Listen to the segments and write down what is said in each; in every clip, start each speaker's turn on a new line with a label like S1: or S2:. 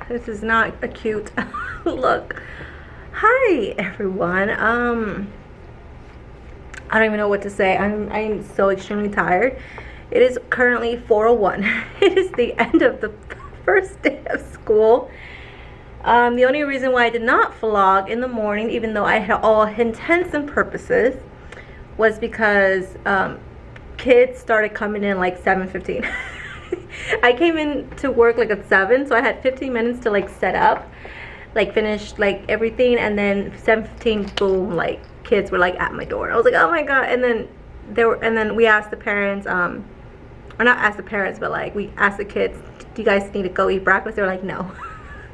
S1: this is not a cute look. Hi everyone. I don't even know what to say. I'm so extremely tired. It is currently 4:01. It is the end of the first day of school. The only reason why I did not vlog in the morning, even though I had all intents and purposes, was because kids started coming in like 7:15. I came in to work like at 7, so I had 15 minutes to like set up, like finish like everything, and then 7:15, boom, like kids were like at my door. I was like, oh my god. And then we asked the parents, or not asked the parents, but like we asked the kids, do you guys need to go eat breakfast? They were like, no.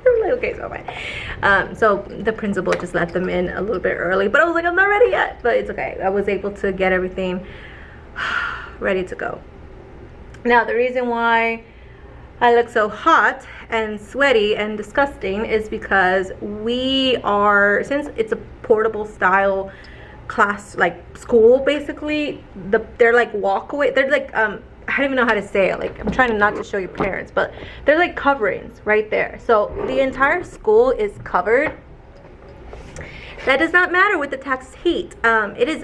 S1: They were like, okay, so fine. So the principal just let them in a little bit early, but I was like, I'm not ready yet, but it's okay. I was able to get everything ready to go. Now the reason why I look so hot and sweaty and disgusting is because we are, since it's a portable style class, like school basically, they're like walkaway, they're like I don't even know how to say it, like I'm trying not to show your parents, but they're like coverings right there. So the entire school is covered. That does not matter with the Texas heat. It is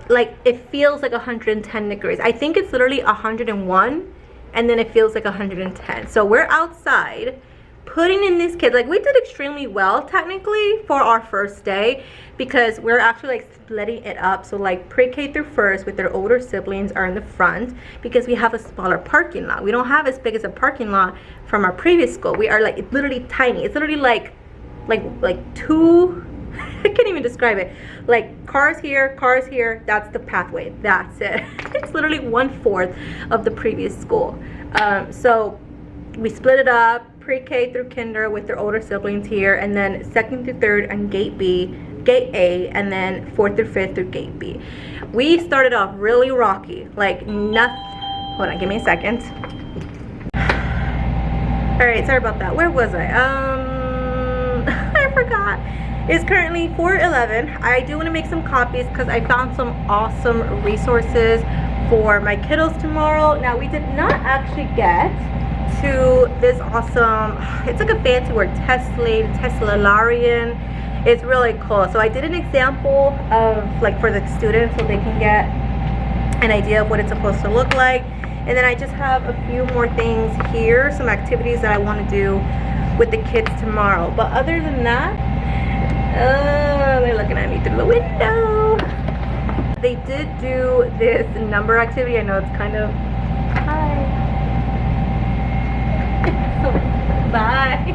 S1: like, it feels like 110 degrees. I think it's literally 101, and then it feels like 110. So we're outside putting in these kids. Like, we did extremely well technically for our first day, because we're actually like splitting it up. So like pre-K through first with their older siblings are in the front, because we have a smaller parking lot. We don't have as big as a parking lot from our previous school. We are like, it's literally tiny. It's literally like two, I can't even describe it. Like cars here, that's the pathway, that's it. It's literally 1/4 of the previous school. So we split it up, pre-K through kinder with their older siblings here, and then 2nd through 3rd on gate A, and then 4th through 5th through gate B. We started off really rocky, like nothing. Hold on, give me a second. All right, sorry about that. Where was I? I forgot. It's currently 4:11. I do want to make some copies because I found some awesome resources for my kiddos tomorrow. Now, we did not actually get to this awesome, it's like a fancy word, Teslalarian. It's really cool. So I did an example of like for the students so they can get an idea of what it's supposed to look like. And then I just have a few more things here, some activities that I want to do with the kids tomorrow. But other than that, they're looking at me through the window. They did do this number activity. I know it's kind of, hi. Bye.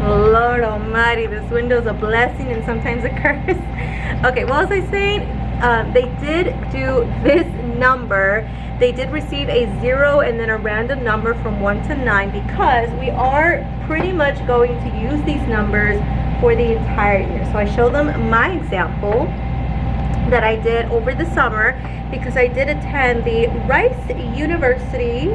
S1: Lord almighty, this window's a blessing and sometimes a curse. Okay, what was I saying? They did do this number. They did receive a 0 and then a random number from 1 to 9, because we are pretty much going to use these numbers for the entire year. So I show them my example that I did over the summer, because I did attend the Rice University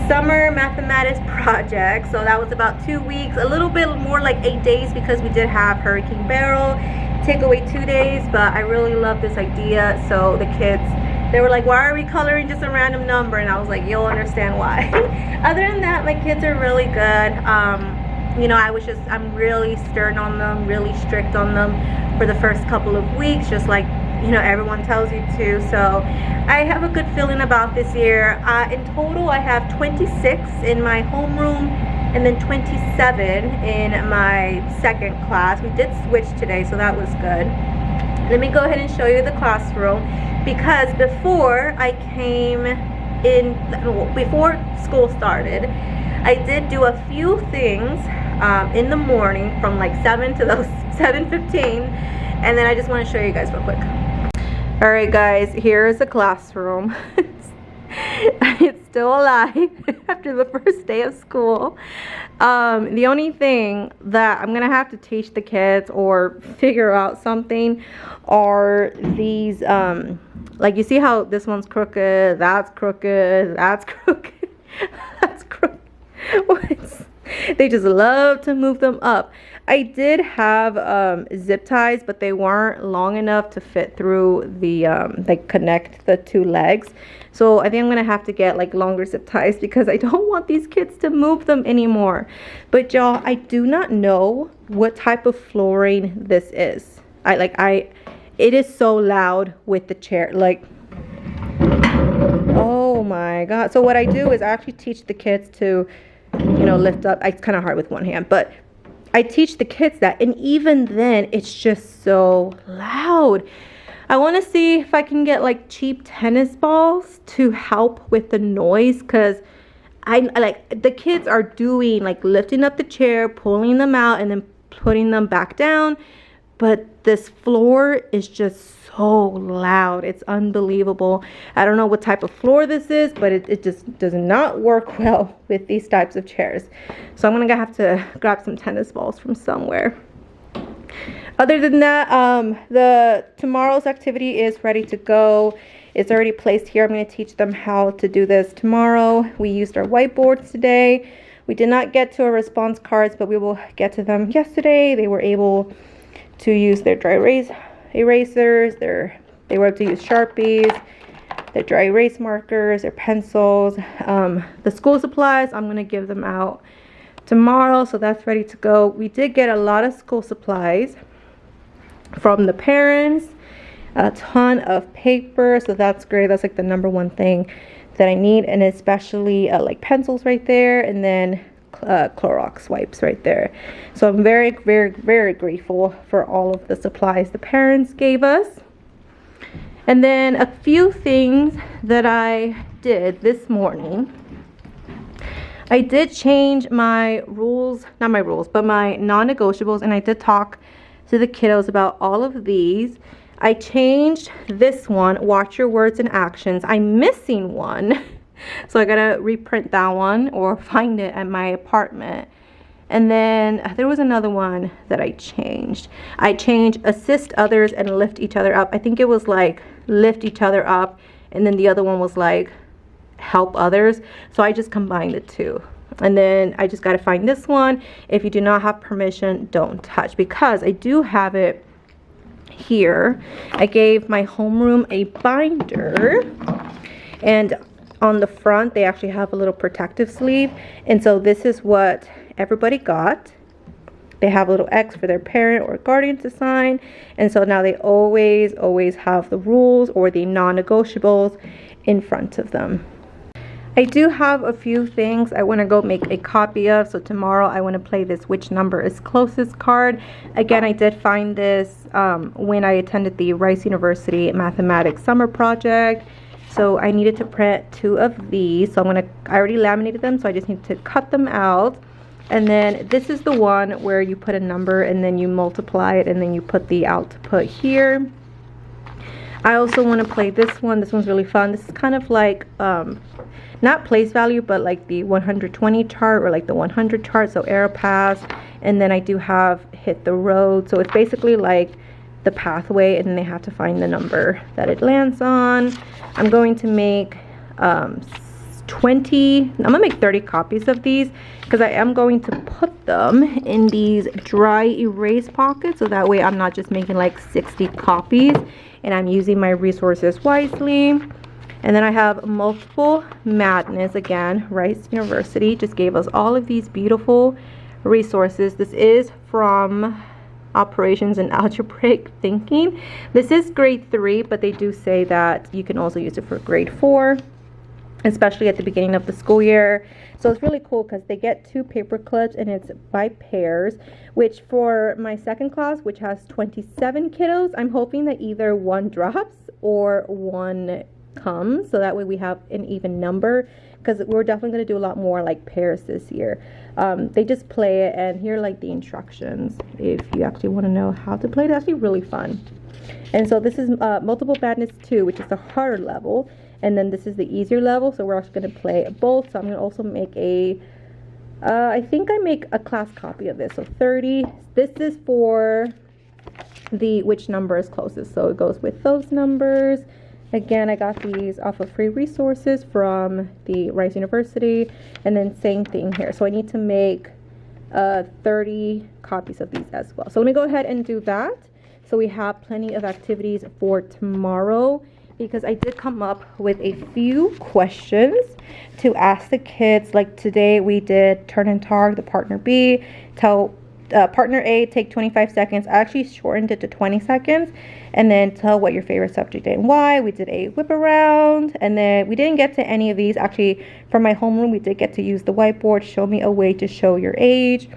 S1: Summer Mathematics Project. So that was about 2 weeks, a little bit more like 8 days, because we did have Hurricane Beryl take away 2 days. But I really love this idea. So the kids, they were like, why are we coloring just a random number? And I was like, you'll understand why. Other than that, my kids are really good. You know, I'm really stern on them, really strict on them for the first couple of weeks, just like, you know, everyone tells you to. So I have a good feeling about this year. In total, I have 26 in my homeroom, and then 27 in my second class. We did switch today, so that was good. Let me go ahead and show you the classroom, because before I came in, before school started, I did do a few things in the morning from like 7 to those 7:15, and then I just want to show you guys real quick. All right guys, here is the classroom. It's still alive after the first day of school. The only thing that I'm gonna have to teach the kids or figure out something are these like, you see how this one's crooked, that's crooked, that's crooked, that's crooked. They just love to move them up. I did have zip ties, but they weren't long enough to fit through the like connect the two legs. So I think I'm gonna have to get like longer zip ties because I don't want these kids to move them anymore. But y'all, I do not know what type of flooring this is. It is so loud with the chair, like, oh my God. So what I do is I actually teach the kids to, you know, lift up. It's kind of hard with one hand, but I teach the kids that, and even then it's just so loud. I want to see if I can get like cheap tennis balls to help with the noise, because I like the kids are doing like lifting up the chair, pulling them out, and then putting them back down. But this floor is just so loud. It's unbelievable. I don't know what type of floor this is, but it just does not work well with these types of chairs. So I'm gonna have to grab some tennis balls from somewhere. Other than that, the tomorrow's activity is ready to go. It's already placed here. I'm going to teach them how to do this tomorrow. We used our whiteboards today. We did not get to our response cards, but we will get to them yesterday. They were able to use their dry erasers. They were able to use Sharpies, their dry erase markers, their pencils. The school supplies, I'm going to give them out tomorrow, so that's ready to go. We did get a lot of school supplies from the parents, a ton of paper, so that's great. That's like the number one thing that I need, and especially like pencils right there, and then Clorox wipes right there. So I'm very, very, very grateful for all of the supplies the parents gave us. And then a few things that I did this morning. I did change my rules, not my rules, but my non-negotiables, and I did talk to the kiddos about all of these. I changed this one, watch your words and actions. I'm missing one, so I gotta reprint that one or find it at my apartment. And then there was another one that I changed. I changed assist others and lift each other up. I think it was like lift each other up, and then the other one was like help others. So I just combined the two. And then I just got to find this one. If you do not have permission, don't touch, because I do have it here. I gave my homeroom a binder, and on the front they actually have a little protective sleeve, and so this is what everybody got. They have a little X for their parent or guardian to sign, and so now they always have the rules or the non-negotiables in front of them. I do have a few things I want to go make a copy of, so tomorrow I want to play this which number is closest card. Again, I did find this when I attended the Rice University Mathematics Summer Project, so I needed to print 2 of these. So I already laminated them, so I just need to cut them out. And then this is the one where you put a number and then you multiply it, and then you put the output here. I also want to play this one. This one's really fun. This is kind of like not place value, but like the 120 chart or like the 100 chart, so arrow pass. And then I do have hit the road, so it's basically like the pathway, and then they have to find the number that it lands on. I'm going to make 30 copies of these, because I am going to put them in these dry erase pockets, so that way I'm not just making like 60 copies, and I'm using my resources wisely. And then I have Multiple Madness. Again, Rice University just gave us all of these beautiful resources. This is from Operations and Algebraic Thinking. This is grade 3, but they do say that you can also use it for grade 4, especially at the beginning of the school year. So it's really cool because they get 2 paper clips, and it's by pairs, which for my second class, which has 27 kiddos, I'm hoping that either one drops or one comes, so that way we have an even number, because we're definitely going to do a lot more like pairs this year. They just play it, and here are like the instructions if you actually want to know how to play it. It's actually really fun. And so this is Multiple Madness 2, which is the harder level, and then this is the easier level, so we're actually going to play both. So I'm going to also make a I think I make a class copy of this, so 30. This is for the which number is closest, so it goes with those numbers. Again, I got these off of free resources from the Rice University, and then same thing here. So I need to make 30 copies of these as well. So let me go ahead and do that. So we have plenty of activities for tomorrow, because I did come up with a few questions to ask the kids. Like today we did turn and talk, the partner B, tell partner A take 25 seconds. I actually shortened it to 20 seconds. And then tell what your favorite subject is and why. We did a whip around, and then we didn't get to any of these. Actually, from my homeroom, we did get to use the whiteboard, show me a way to show your age.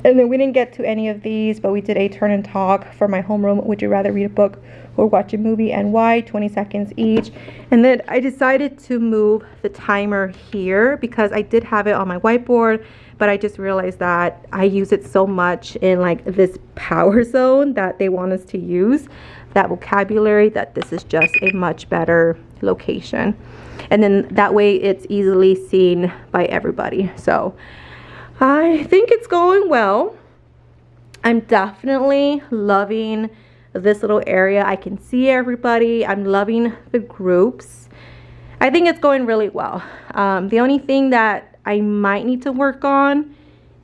S1: And then we didn't get to any of these, but we did a turn and talk for my homeroom. Would you rather read a book or watch a movie, and why? 20 seconds each. And then I decided to move the timer here because I did have it on my whiteboard, but I just realized that I use it so much in like this power zone that they want us to use, that vocabulary, that this is just a much better location. And then that way it's easily seen by everybody. So I think it's going well. I'm definitely loving this little area. I can see everybody. I'm loving the groups. I think it's going really well. The only thing that I might need to work on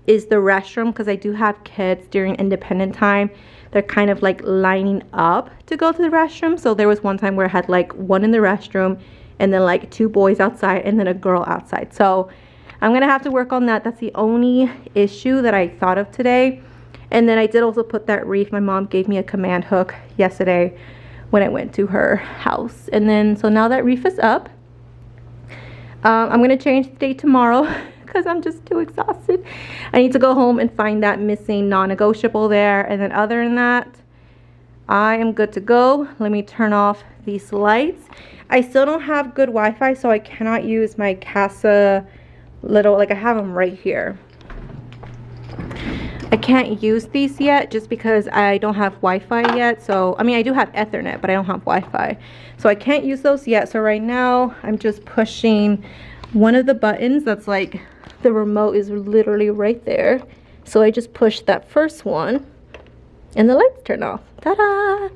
S1: is the restroom, because I do have kids during independent time. They're kind of like lining up to go to the restroom. So there was one time where I had like one in the restroom and then like 2 boys outside and then a girl outside. So I'm gonna have to work on that. That's the only issue that I thought of today. And then I did also put that wreath. My mom gave me a command hook yesterday when I went to her house. And then so now that wreath is up. I'm gonna change the date tomorrow because I'm just too exhausted. I need to go home and find that missing non-negotiable there. And then other than that, I am good to go. Let me turn off these lights. I still don't have good Wi-Fi, so I cannot use my Casa little, like I have them right here. I can't use these yet just because I don't have Wi-Fi yet. So, I mean, I do have Ethernet, but I don't have Wi-Fi. So I can't use those yet. So right now, I'm just pushing one of the buttons that's like, the remote is literally right there. So I just pushed that first one and the lights turn off. Ta-da!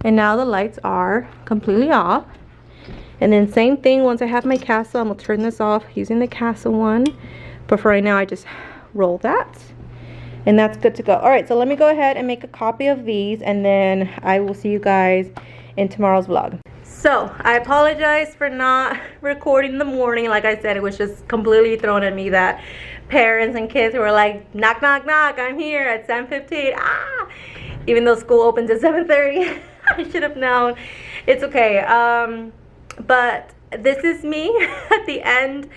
S1: And now the lights are completely off. And then same thing, once I have my Casa, I'm gonna turn this off using the Casa one. But for right now, I just roll that. And that's good to go. All right, so let me go ahead and make a copy of these, and then I will see you guys in tomorrow's vlog. So I apologize for not recording in the morning. Like I said, it was just completely thrown at me that parents and kids were like, knock, knock, knock, I'm here at 7:15. Ah! Even though school opens at 7:30. I should have known. It's okay. But this is me at the end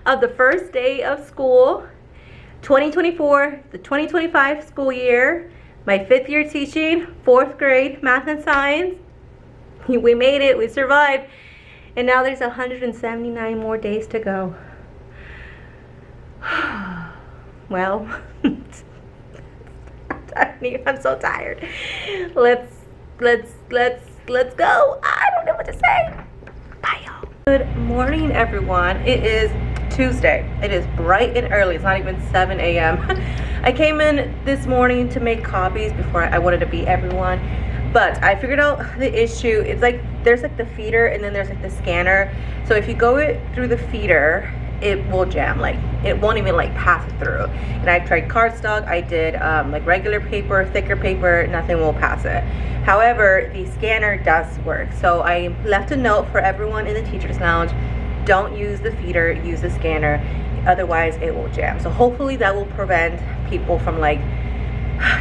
S1: of the first day of school. 2024, the 2025 school year, my 5th year teaching, 4th grade math and science. We made it, we survived, and now there's 179 more days to go. Well, I'm so tired. Let's go. I don't know what to say. Bye, y'all. Good morning, everyone. It is Tuesday. It is bright and early. It's not even 7 a.m. I came in this morning to make copies before I wanted to beat everyone, but I figured out the issue. It's like there's like the feeder and then there's like the scanner. So if you go through the feeder, it will jam. Like it won't even like pass through. And I tried cardstock. I did like regular paper, thicker paper. Nothing will pass it. However, the scanner does work. So I left a note for everyone in the teacher's lounge. Don't use the feeder, use the scanner, otherwise it will jam. So hopefully that will prevent people from like,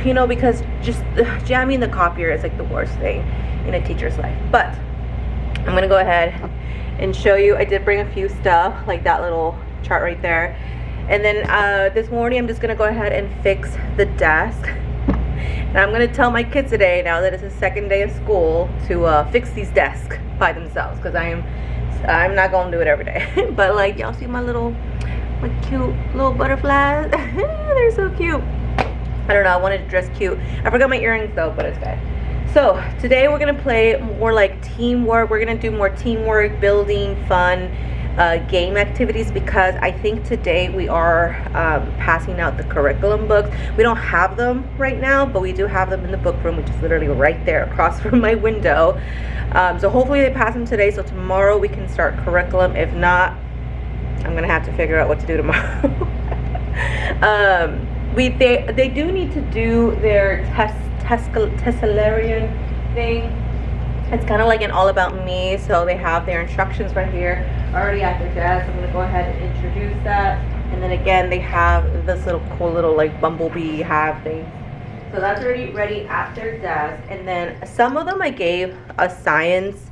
S1: you know, because just jamming the copier is like the worst thing in a teacher's life. But I'm gonna go ahead and show you. I did bring a few stuff, like that little chart right there. And then this morning I'm just gonna go ahead and fix the desk. And I'm gonna tell my kids today, now that it's the second day of school, to fix these desks by themselves, because I'm not gonna do it every day. But like, y'all see my cute little butterflies? They're so cute. I don't know, I wanted to dress cute. I forgot my earrings though, but it's good. So today we're gonna play more like teamwork. We're gonna do more teamwork, building, fun, game activities, because I think today we are passing out the curriculum books. We don't have them right now, but we do have them in the book room, which is literally right there across from my window. So hopefully they pass them today, so tomorrow we can start curriculum. If not, I'm gonna have to figure out what to do tomorrow. they do need to do their tessellarian thing. It's kind of like an all about me, so they have their instructions right here already at their desk. I'm gonna go ahead and introduce that, and then again they have this little cool little like bumblebee hive thing. So that's already ready at their desk. And then some of them I gave a science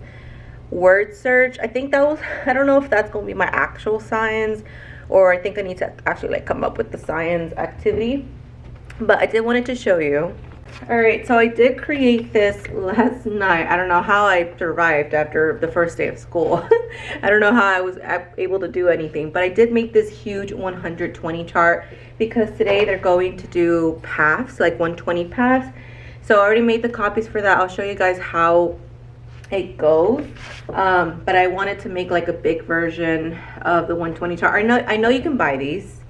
S1: word search. I think that was, I don't know if that's gonna be my actual science, or I think I need to actually like come up with the science activity, but I did wanted to show you. All right, so I did create this last night. I don't know how I survived after the first day of school. I don't know how I was able to do anything, but I did make this huge 120 chart because today they're going to do paths, like 120 paths. So I already made the copies for that. I'll show you guys how it goes, but I wanted to make like a big version of the 120 chart. I know you can buy these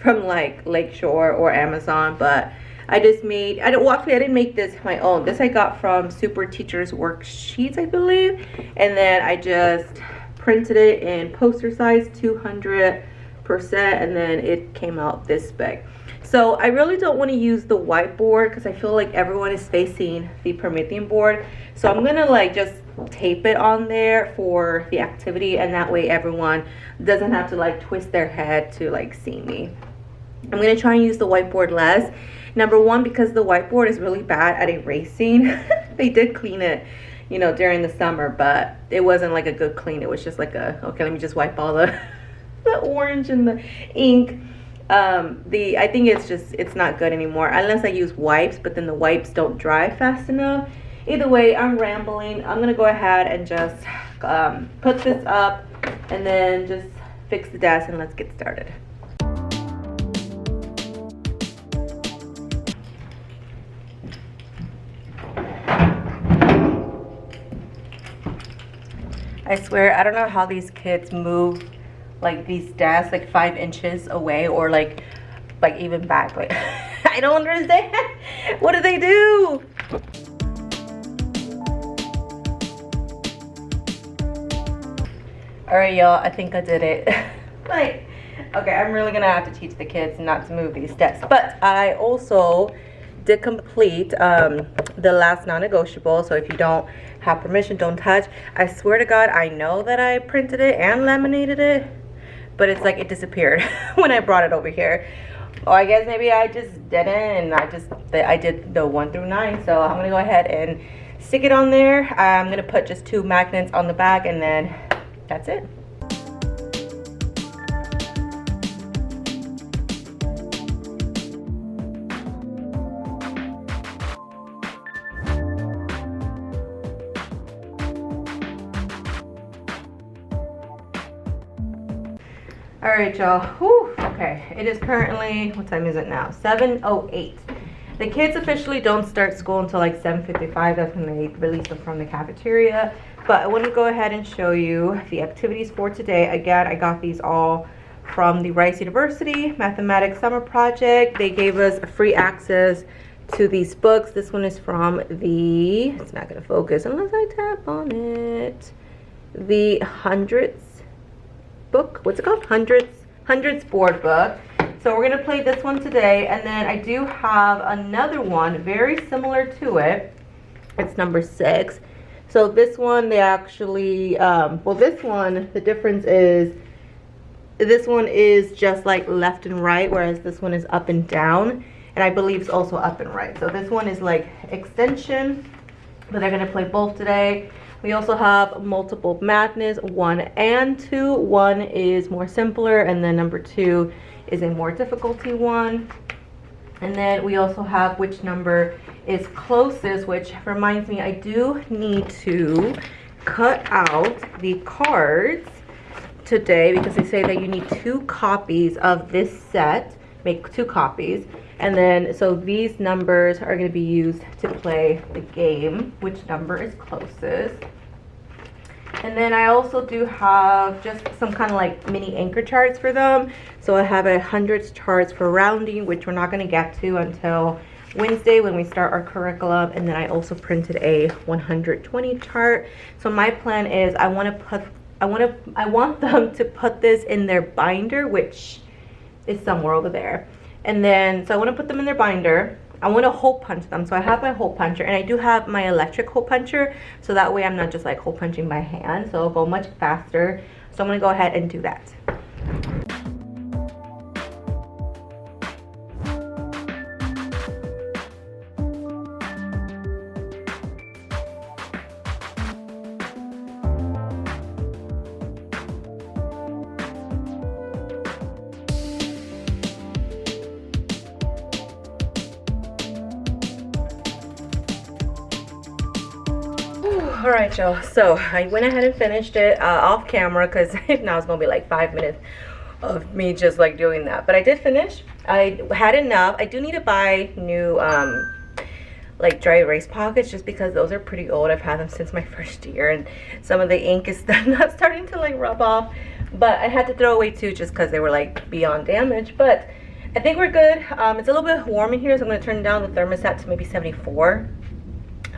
S1: from like Lakeshore or Amazon, but I just made, I didn't make this my own. This I got from Super Teachers Worksheets, I believe. And then I just printed it in poster size, 200%, and then it came out this big. So I really don't want to use the whiteboard because I feel like everyone is facing the Promethean board. So I'm gonna like just tape it on there for the activity, and that way everyone doesn't have to like twist their head to like see me. I'm gonna try and use the whiteboard less. Number one, because the whiteboard is really bad at erasing. They did clean it, you know, during the summer, but it wasn't like a good clean. It was just like a, okay, let me just wipe all the orange and the ink. I think it's not good anymore unless I use wipes, but then the wipes don't dry fast enough. Either way, I'm rambling. I'm gonna go ahead and just put this up and then just fix the desk, and let's get started. I swear, I don't know how these kids move like these desks like 5 inches away, or like even back. Like I don't understand. What do they do? All right, y'all, I think I did it. Like, okay, I'm really gonna have to teach the kids not to move these desks. But I also did complete the last non-negotiable. So if you don't have permission, don't touch. I swear to God, I know that I printed it and laminated it, but it's like it disappeared when I brought it over here. Or I guess maybe I just didn't, and I did the 1 through 9. So I'm gonna go ahead and stick it on there. I'm gonna put just 2 magnets on the back, and then that's it. All right, y'all. Okay, it is currently, what time is it now? 7:08. The kids officially don't start school until like 7:55. That's when they release them from the cafeteria. But I want to go ahead and show you the activities for today. Again, I got these all from the Rice University Mathematics Summer Project. They gave us free access to these books. This one is from the, it's not going to focus unless I tap on it, the Hundreds book. What's it called? Hundreds board book. So we're gonna play this one today, and then I do have another one very similar to it. It's number 6. So this one, they actually well, this one, the difference is this one is just like left and right, whereas this one is up and down, and I believe it's also up and right. So this one is like extension, but they're gonna play both today. We also have multiple madness 1 and 2. 1 is more simpler, and then number 2 is a more difficulty one. And then we also have which number is closest, which reminds me I do need to cut out the cards today because they say that you need 2 copies of this set. Make 2 copies. And then, so these numbers are going to be used to play the game, which number is closest. And then I also do have just some kind of like mini anchor charts for them. So I have 100 charts for rounding, which we're not going to get to until Wednesday when we start our curriculum. And then I also printed a 120 chart. So my plan is I want them to put this in their binder, which is somewhere over there. And then, so I want to put them in their binder. I want to hole punch them. So I have my hole puncher, and I do have my electric hole puncher. So that way I'm not just like hole punching by hand. So it'll go much faster. So I'm going to go ahead and do that. All right, y'all, so I went ahead and finished it off camera because now it's gonna be like 5 minutes of me just like doing that, but I did finish. I had enough. I do need to buy new like dry erase pockets, just because those are pretty old. I've had them since my first year, and some of the ink is not starting to like rub off, but I had to throw away two just because they were like beyond damage. But I think we're good. It's a little bit warm in here, so I'm gonna turn down the thermostat to maybe 74.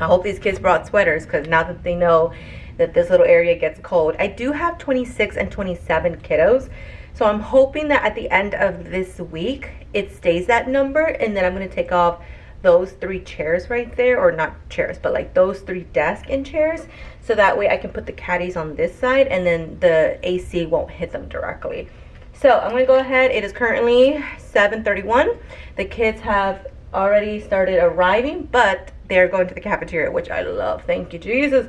S1: I hope these kids brought sweaters, because now that they know that this little area gets cold. I do have 26 and 27 kiddos, so I'm hoping that at the end of this week it stays that number, and then I'm going to take off those 3 chairs right there, or not chairs, but like those 3 desk and chairs, so that way I can put the caddies on this side and then the AC won't hit them directly. So I'm going to go ahead. It is currently 7:31. The kids have already started arriving, but they're going to the cafeteria, which I love. Thank you, Jesus.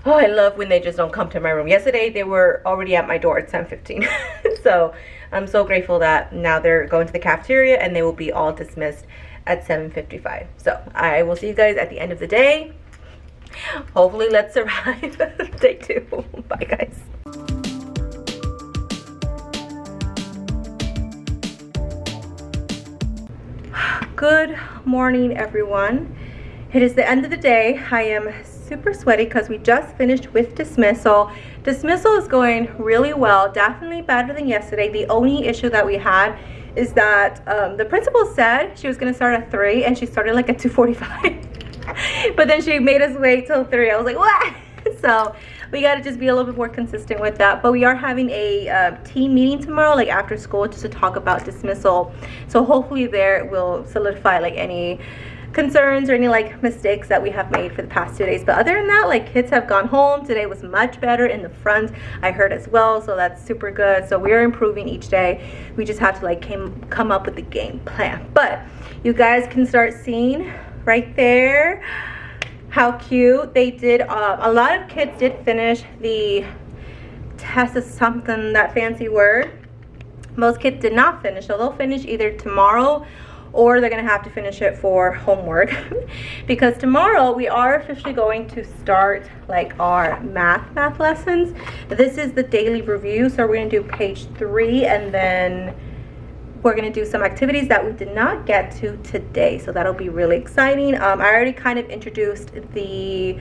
S1: Oh, I love when they just don't come to my room. Yesterday, they were already at my door at 10:15. So I'm so grateful that now they're going to the cafeteria, and they will be all dismissed at 7:55. So I will see you guys at the end of the day. Hopefully, let's survive day 2. Bye, guys. Good morning, everyone. It is the end of the day. I am super sweaty because we just finished with dismissal. Dismissal is going really well, definitely better than yesterday. The only issue that we had is that the principal said she was going to start at 3, and she started like at 2:45. But then she made us wait till 3. I was like, what? So we got to just be a little bit more consistent with that. But we are having a team meeting tomorrow, like after school, just to talk about dismissal. So hopefully there will solidify like any concerns or any like mistakes that we have made for the past 2 days. But other than that, like, kids have gone home. Today was much better in the front, I heard, as well, so that's super good. So we're improving each day. We just have to like come up with the game plan. But you guys can start seeing right there how cute they did. A lot of kids did finish the test of something, that fancy word. Most kids did not finish, so they'll finish either tomorrow, or they're gonna have to finish it for homework. Because tomorrow we are officially going to start like our math lessons. This is the daily review, so we're gonna do page 3, and then we're gonna do some activities that we did not get to today, so that'll be really exciting. I already kind of introduced the,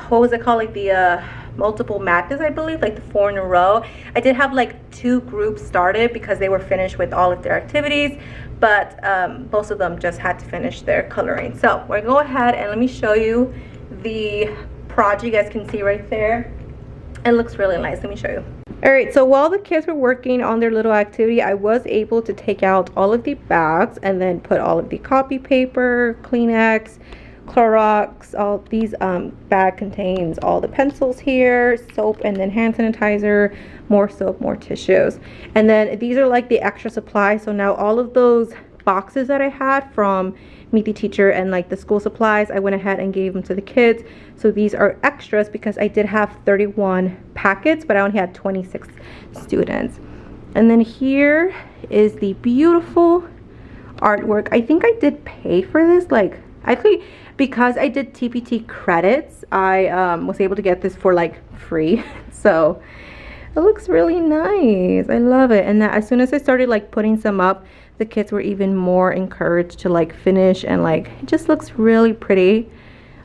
S1: what was it called, like the multiple madness, I believe, like the 4 in a row. I did have like 2 groups started because they were finished with all of their activities, but most of them just had to finish their coloring. So we're gonna go ahead and let me show you the project. You guys can see right there. It looks really nice. Let me show you. All right, so while the kids were working on their little activity, I was able to take out all of the bags and then put all of the copy paper, Kleenex, Clorox. All these bag contains all the pencils here, soap, and then hand sanitizer, more soap, more tissues. And then these are like the extra supplies. So now all of those boxes that I had from Meet the Teacher and like the school supplies, I went ahead and gave them to the kids. So these are extras because I did have 31 packets, but I only had 26 students. And then here is the beautiful artwork. I think I did pay for this, like, actually, because I did TPT credits, I was able to get this for like free. So it looks really nice. I love it. And as soon as I started like putting some up, the kids were even more encouraged to like finish, and like it just looks really pretty.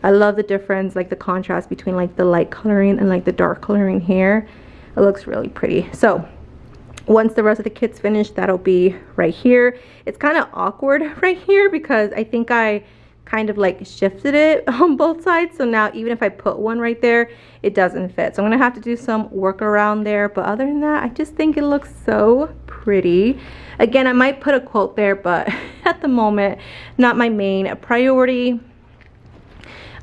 S1: I love the difference, like the contrast between like the light coloring and like the dark coloring here. It looks really pretty. So once the rest of the kids finish, that'll be right here. It's kind of awkward right here because I think I kind of like shifted it on both sides. So now even if I put one right there, it doesn't fit. So I'm gonna have to do some work around there. But other than that, I just think it looks so pretty. Again, I might put a quote there, but at the moment, not my main priority.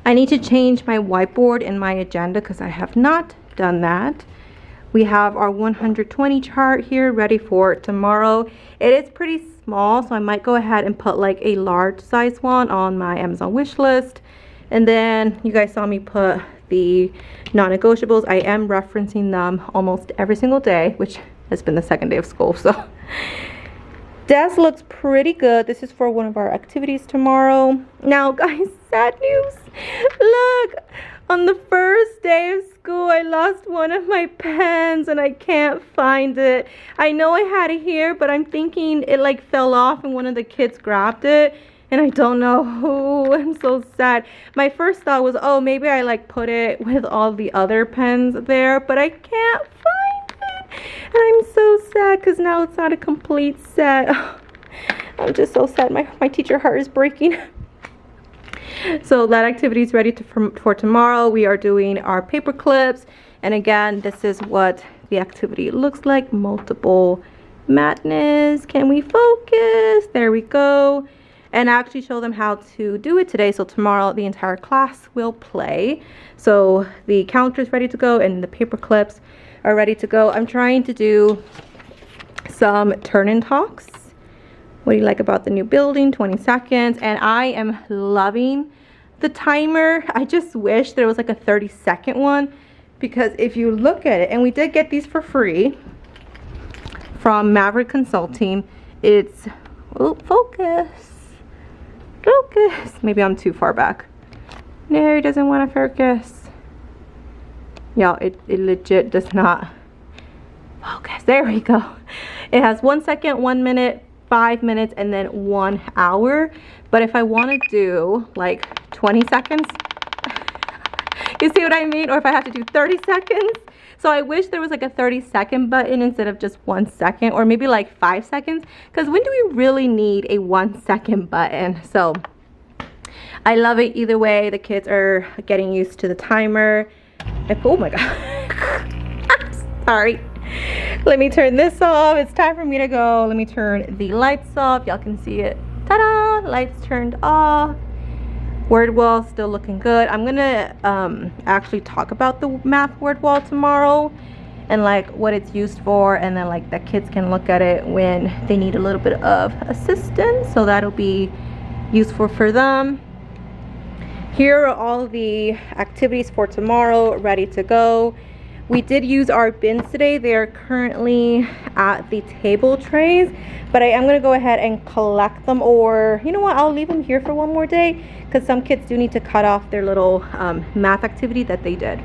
S1: I need to change my whiteboard and my agenda because I have not done that. We have our 120 chart here ready for tomorrow. It is pretty small, so I might go ahead and put like a large size one on my Amazon wish list. And then you guys saw me put the non-negotiables. I am referencing them almost every single day, which has been the second day of school. So desk looks pretty good. This is for one of our activities tomorrow. Now guys, sad news. Look, on the first day of school, I lost one of my pens and I can't find it. I know I had it here, but I'm thinking it like fell off and one of the kids grabbed it and I don't know who. I'm so sad. My first thought was, oh, maybe I like put it with all the other pens there, but I can't find it. And I'm so sad because now it's not a complete set. I'm just so sad. My teacher heart is breaking. So that activity is ready for tomorrow. We are doing our paper clips. And again, this is what the activity looks like. Multiple madness. Can we focus? There we go. And I actually show them how to do it today. So tomorrow the entire class will play. So the counter is ready to go and the paper clips are ready to go. I'm trying to do some turn-in talks. What do you like about the new building? 20 seconds. And I am loving the timer. I just wish there was like a 30-second one, because if you look at it, and we did get these for free from Maverick Consulting. It's, oh, focus. Maybe I'm too far back. No, it doesn't want to focus. Y'all, it legit does not focus. There we go. It has 1 second, 1 minute, 5 minutes, and then 1 hour. But if I want to do like 20 seconds, you see what I mean? Or if I have to do 30 seconds. So I wish there was like a 30-second button instead of just 1 second, or maybe like 5 seconds. Because when do we really need a 1 second button? So I love it either way. The kids are getting used to the timer. Oh my God. Sorry. Let me turn this off. It's time for me to go. Let me turn the lights off. Y'all can see it. Ta-da! Lights turned off. Word wall still looking good. I'm gonna actually talk about the math word wall tomorrow and like what it's used for, and then like the kids can look at it when they need a little bit of assistance. So that'll be useful for them. Here are all the activities for tomorrow ready to go. We did use our bins today. They are currently at the table trays, but I am going to go ahead and collect them, or you know what, I'll leave them here for one more day because some kids do need to cut off their little math activity that they did.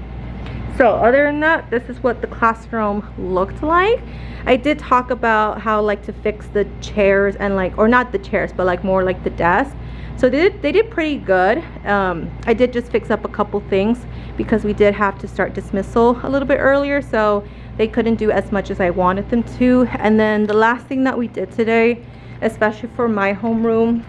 S1: So other than that, this is what the classroom looked like. I did talk about how like to fix the chairs and like, or not the chairs, but like more like the desk. So they did pretty good. I did just fix up a couple things because we did have to start dismissal a little bit earlier, so they couldn't do as much as I wanted them to. And then the last thing that we did today, especially for my homeroom,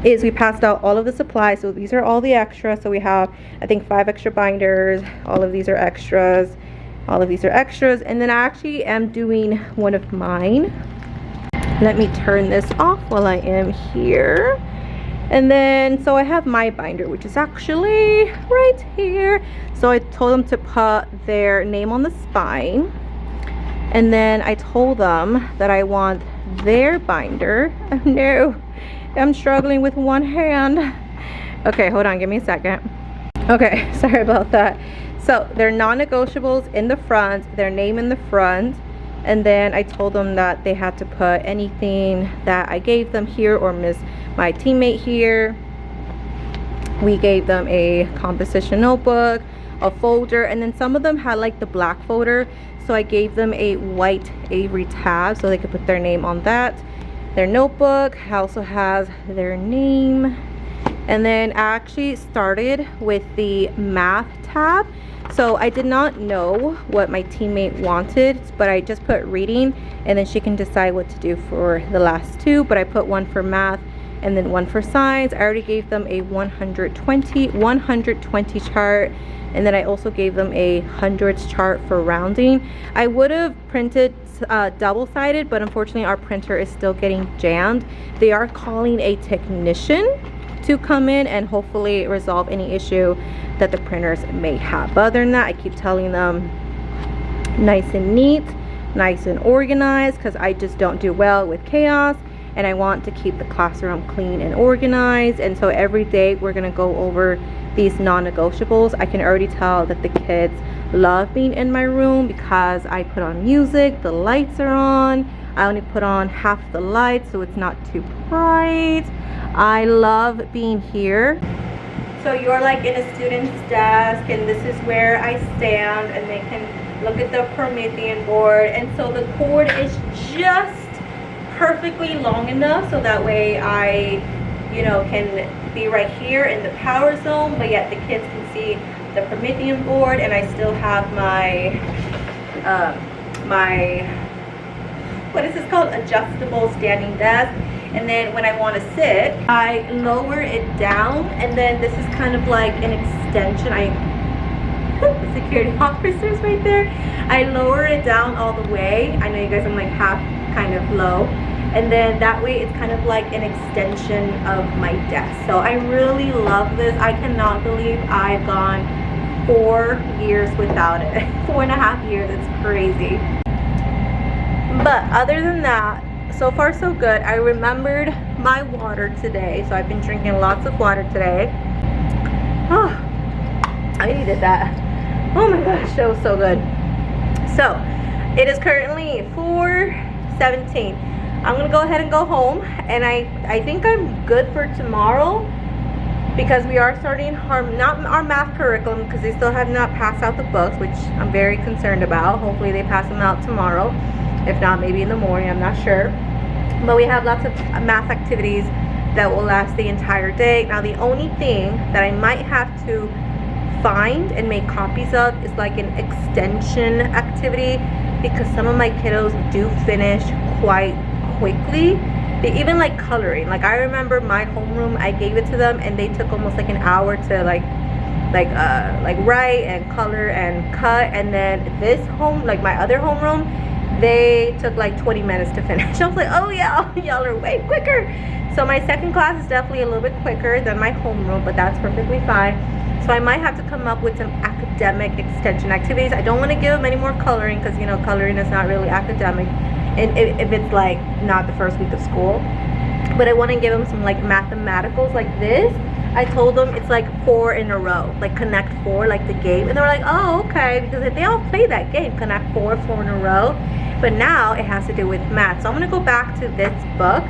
S1: is we passed out all of the supplies. So these are all the extras. So we have, I think, 5 extra binders. All of these are extras. All of these are extras. And then I actually am doing one of mine. Let me turn this off while I am here. And then, so I have my binder, which is actually right here. So I told them to put their name on the spine. And then I told them that I want their binder. Oh no, I'm struggling with one hand. Okay, hold on, give me a second. Okay, sorry about that. So they're non-negotiables in the front, their name in the front. And then I told them that they had to put anything that I gave them here, or my teammate here. We gave them a composition notebook, a folder, and then some of them had like the black folder, so I gave them a white Avery tab so they could put their name on that. Their notebook also has their name. And then I actually started with the math tab. So I did not know what my teammate wanted, but I just put reading, and then she can decide what to do for the last two. But I put one for math and then one for science. I already gave them a 120 chart, and then I also gave them a hundreds chart for rounding. I would have printed double-sided, but unfortunately our printer is still getting jammed. They are calling a technician to come in and hopefully resolve any issue that the printers may have. But other than that, I keep telling them nice and neat, nice and organized, because I just don't do well with chaos, and I want to keep the classroom clean and organized. And so every day we're gonna go over these non-negotiables. I can already tell that the kids love being in my room because I put on music, the lights are on. I only put on half the lights so it's not too bright. I love being here. So you're like in a student's desk, and this is where I stand, and they can look at the Promethean board. And so the cord is just perfectly long enough so that way I, you know, can be right here in the power zone, but yet the kids can see the Promethean board, and I still have my what is this called, adjustable standing desk. And then when I want to sit, I lower it down, and then this is kind of like an extension. The security officers right there. I lower it down all the way. I know you guys, I'm like half kind of low, and then that way it's kind of like an extension of my desk. So I really love this. I cannot believe I've gone 4 years without it. 4.5 years, it's crazy. But other than that, so far so good. I remembered my water today, so I've been drinking lots of water today. Oh, I needed that. Oh my gosh, that was so good. So it is currently 4:17. I'm gonna go ahead and go home, and I think I'm good for tomorrow, because we are starting not our math curriculum, because they still have not passed out the books, which I'm very concerned about. Hopefully they pass them out tomorrow. If not, maybe in the morning, I'm not sure. But we have lots of math activities that will last the entire day. Now the only thing that I might have to find and make copies of is like an extension activity, because some of my kiddos do finish quite quickly. They even like coloring. Like I remember my homeroom, I gave it to them and they took almost like an hour to like write and color and cut. And then this home, like my other homeroom, they took like 20 minutes to finish. I was like, oh yeah, y'all are way quicker. So my second class is definitely a little bit quicker than my homeroom, but that's perfectly fine. So I might have to come up with some academic extension activities. I don't want to give them any more coloring, because you know coloring is not really academic, and if it's like not the first week of school. But I want to give them some like mathematicals like this. I told them it's like 4 in a row, like Connect 4, like the game, and they were like, oh okay, because if they all play that game, Connect 4 in a row. But now it has to do with math. So I'm going to go back to this book,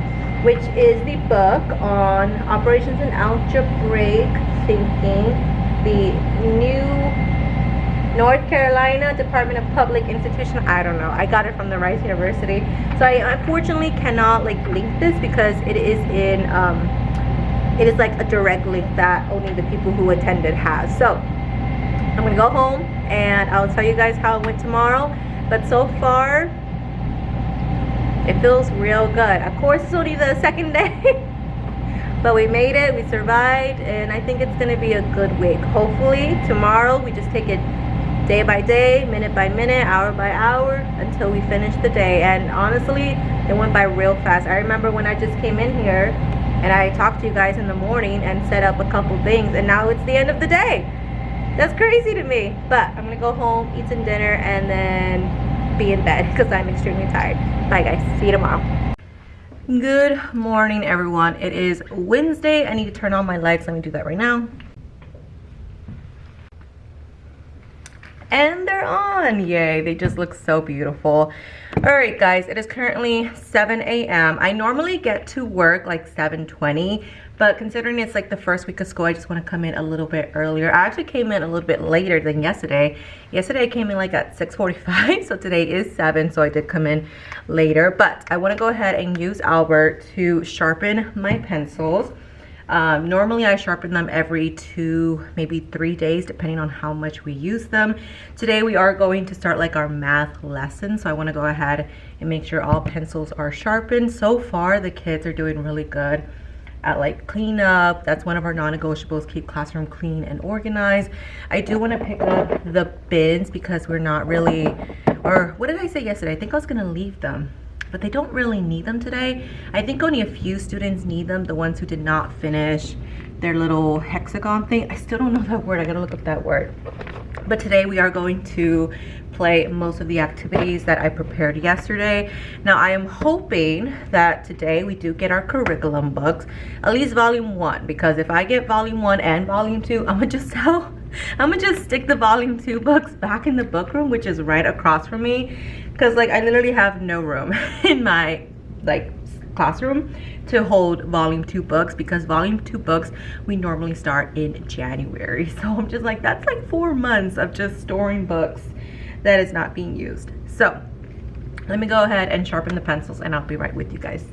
S1: which is the book on operations and algebraic thinking, the new North Carolina Department of Public Institution. I don't know, I got it from the Rice University. So I unfortunately cannot like link this, because it is in it is like a direct link that only the people who attended has. So I'm gonna go home and I'll tell you guys how it went tomorrow. But so far it feels real good. Of course it's only the second day, but we made it, we survived, and I think it's gonna be a good week. Hopefully tomorrow we just take it day by day, minute by minute, hour by hour, until we finish the day. And honestly, it went by real fast. I remember when I just came in here and I talked to you guys in the morning and set up a couple things, and now it's the end of the day. That's crazy to me. But I'm gonna go home, eat some dinner, and then be in bed because I'm extremely tired. Bye guys, see you tomorrow. Good morning everyone. It is Wednesday. I need to turn on my lights. Let me do that right now. And they're on. Yay, they just look so beautiful. All right guys, it is currently 7 a.m. I normally get to work like 7:20, but considering it's like the first week of school, I just want to come in a little bit earlier. I actually came in a little bit later than yesterday. Yesterday I came in like at 6:45, so today is 7, so I did come in later. But I want to go ahead and use Albert to sharpen my pencils. Normally I sharpen them every 2, maybe 3 days, depending on how much we use them. Today we are going to start like our math lesson, so I want to go ahead and make sure all pencils are sharpened. So far the kids are doing really good. at like cleanup. That's one of our non-negotiables, keep classroom clean and organized. I do want to pick up the bins because we're not really, or what did I say yesterday? I think I was going to leave them, but they don't really need them today. I think only a few students need them, the ones who did not finish their little hexagon thing. I still don't know that word. I gotta look up that word. But today we are going to play most of the activities that I prepared yesterday. Now I am hoping that today we do get our curriculum books, at least volume 1, because if I get volume 1 and volume 2, I'm gonna just stick the volume 2 books back in the book room, which is right across from me, because like I literally have no room in my like classroom to hold volume 2 books, because volume 2 books we normally start in January. So I'm just like, that's like 4 months of just storing books that is not being used. So let me go ahead and sharpen the pencils and I'll be right with you guys.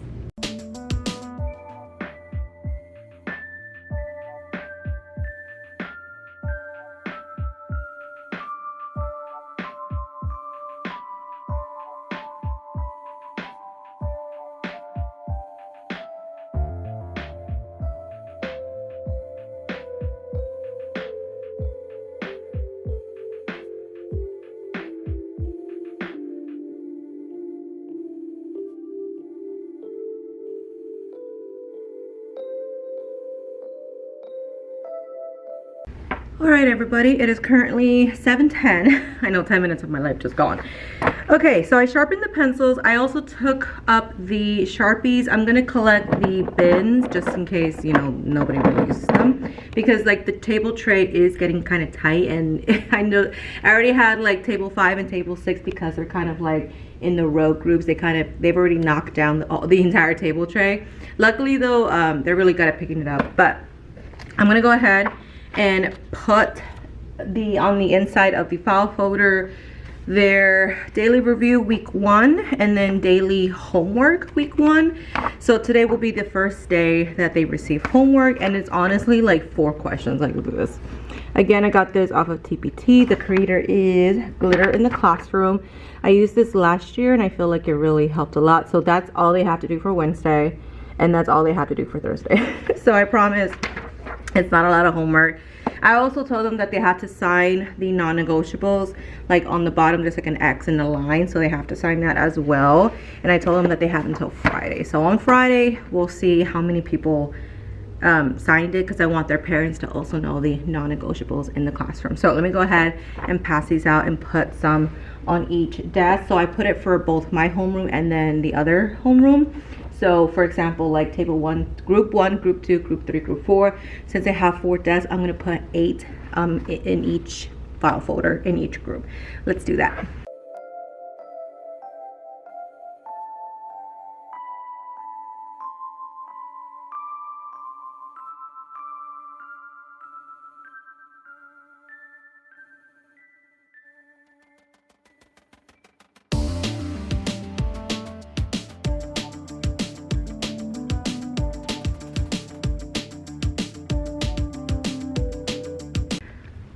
S1: All right, everybody, it is currently 7:10. I know 10 minutes of my life just gone. Okay, so I sharpened the pencils. I also took up the Sharpies. I'm gonna collect the bins just in case, you know, nobody really uses them, because like the table tray is getting kind of tight, and I know I already had like table 5 and table 6 because they're kind of like in the row groups. They've already knocked down the entire table tray. Luckily though, they're really good at picking it up. But I'm gonna go ahead and put on the inside of the file folder their daily review week 1 and then daily homework week 1. So today will be the first day that they receive homework, and it's honestly like 4 questions. Like, look at this. Again, I got this off of TPT. The creator is Glitter in the Classroom. I used this last year and I feel like it really helped a lot. So that's all they have to do for Wednesday, and that's all they have to do for Thursday. So I promise it's not a lot of homework. I also told them that they had to sign the non-negotiables, like on the bottom there's like an X in the line, so they have to sign that as well. And I told them that they have until Friday. So on Friday we'll see how many people signed it, because I want their parents to also know the non-negotiables in the classroom. So let me go ahead and pass these out and put some on each desk. So I put it for both my homeroom and then the other homeroom. So for example, like table 1, group 1, group 2, group 3, group 4. Since I have 4 desks, I'm gonna put 8 in each file folder in each group. Let's do that.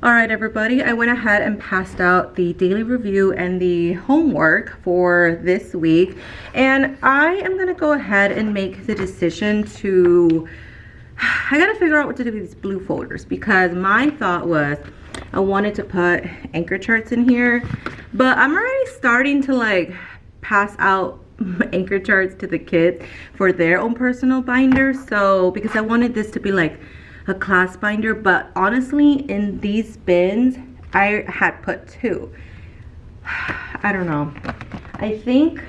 S1: All right, everybody, I went ahead and passed out the daily review and the homework for this week, and I am gonna go ahead and make the decision to, I gotta figure out what to do with these blue folders, because my thought was I wanted to put anchor charts in here, but I'm already starting to like pass out anchor charts to the kids for their own personal binders. So because I wanted this to be like a class binder, but honestly in these bins I had put 2. I don't know, I think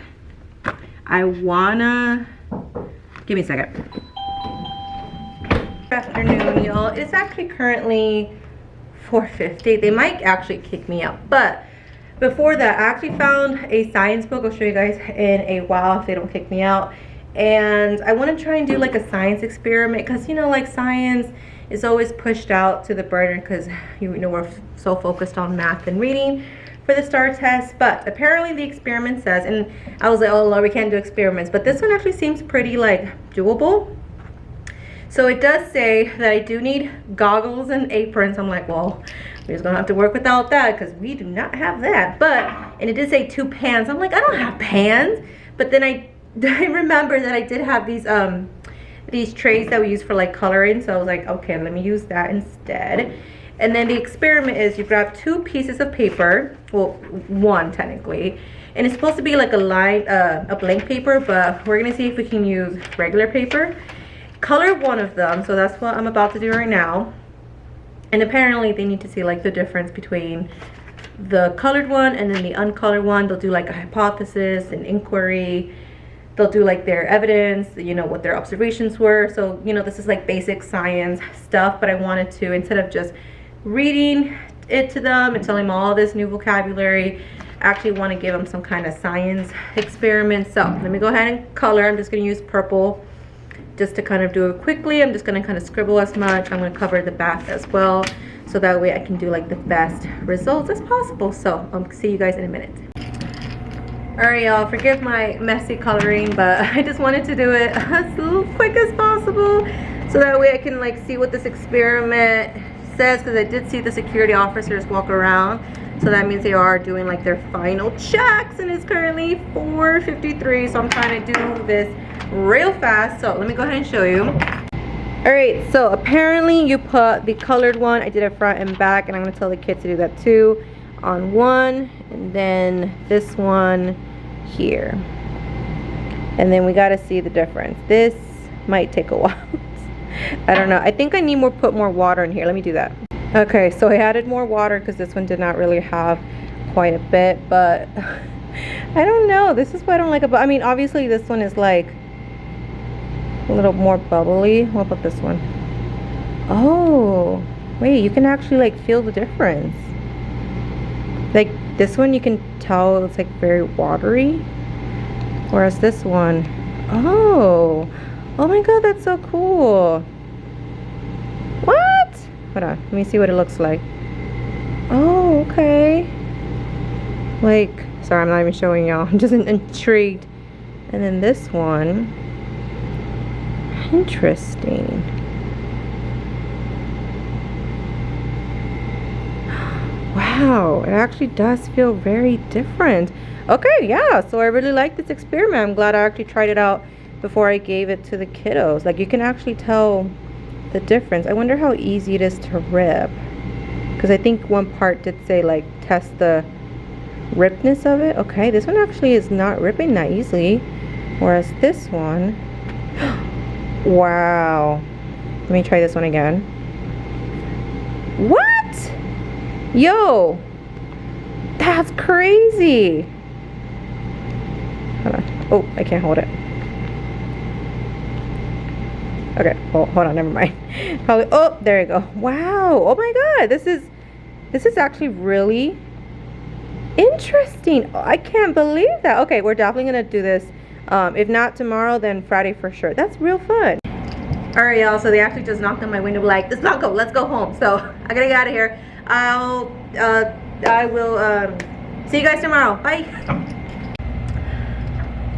S1: I wanna, give me a second. Good afternoon, y'all. It's actually currently 4:50. They might actually kick me out, but before that I actually found a science book. I'll show you guys in a while if they don't kick me out. And I want to try and do like a science experiment, because you know, like science is always pushed out to the burner because you know we're so focused on math and reading for the STAR test. But apparently the experiment says, and I was like, oh Lord, we can't do experiments, but this one actually seems pretty like doable. So it does say that I do need goggles and aprons. I'm like, well, we're just gonna have to work without that because we do not have that. But, and it did say 2 pans. I'm like, I don't have pans. But then I remember that I did have these these trays that we use for like coloring, so I was like, okay, let me use that instead. And then the experiment is you grab 2 pieces of paper, well, 1 technically, and it's supposed to be like a blank paper, but we're gonna see if we can use regular paper. Color one of them, so that's what I'm about to do right now. And apparently they need to see like the difference between the colored one and then the uncolored one. They'll do like a hypothesis, an inquiry. They'll do like their evidence, you know, what their observations were. So, you know, this is like basic science stuff, but I wanted to, instead of just reading it to them and telling them all this new vocabulary, I actually want to give them some kind of science experiment. So let me go ahead and color. I'm just going to use purple just to kind of do it quickly. I'm just going to kind of scribble as much. I'm going to cover the back as well, so that way I can do like the best results as possible. So I'll see you guys in a minute. Alright y'all, forgive my messy coloring, but I just wanted to do it as quick as possible, so that way I can like see what this experiment says, because I did see the security officers walk around, so that means they are doing like their final checks, and it's currently 4:53, so I'm trying to do this real fast. So let me go ahead and show you. Alright, so apparently you put the colored one, I did it front and back, and I'm going to tell the kids to do that too, on one, and then this one here, and then we got to see the difference. This might take a while. I don't know, I think I need put more water in here. Let me do that. Okay, so I added more water because this one did not really have quite a bit, but I don't know, this is what I don't like about, I mean obviously this one is like a little more bubbly. What about this one? Oh wait, you can actually like feel the difference. Like this one you can tell it's like very watery, whereas this one, oh my god, that's so cool. What? Hold on, let me see what it looks like. Oh, okay. Like, sorry, I'm not even showing y'all, I'm just intrigued. And then this one, interesting. Wow, it actually does feel very different. Okay, yeah, so I really like this experiment. I'm glad I actually tried it out before I gave it to the kiddos. Like, you can actually tell the difference. I wonder how easy it is to rip, because I think one part did say like test the ripness of it. Okay, this one actually is not ripping that easily, whereas this one, wow. Let me try this one again. What? Yo, that's crazy. Hold on. Oh, I can't hold it. Okay, well, hold on, never mind. Probably, oh, there you go. Wow, oh my god, this is actually really interesting. I can't believe that. Okay, we're definitely gonna do this. If not tomorrow, then Friday for sure. That's real fun. All right, y'all, so they actually just knocked on my window like, let's go home. So I gotta get out of here. I will see you guys tomorrow. Bye.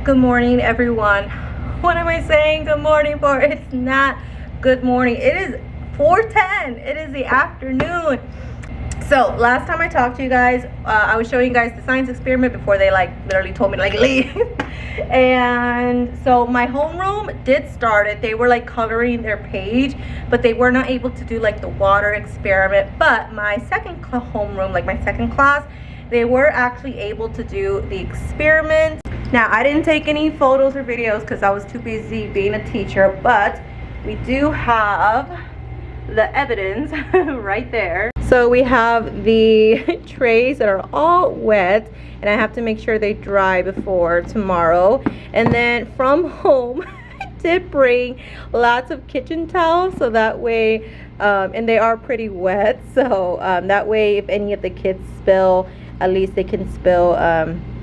S1: Good morning, everyone. What am I saying good morning for? It's not good morning. It is 4:10. It is the afternoon. So last time I talked to you guys, I was showing you guys the science experiment before they like literally told me to like leave. And so my homeroom did start it. They were like coloring their page, but they were not able to do like the water experiment. But my second homeroom, like my second class, they were actually able to do the experiment. Now I didn't take any photos or videos because I was too busy being a teacher, but we do have the evidence right there. So we have the trays that are all wet, and I have to make sure they dry before tomorrow. And then from home I did bring lots of kitchen towels, so that way and they are pretty wet, so that way if any of the kids spill, at least they can spill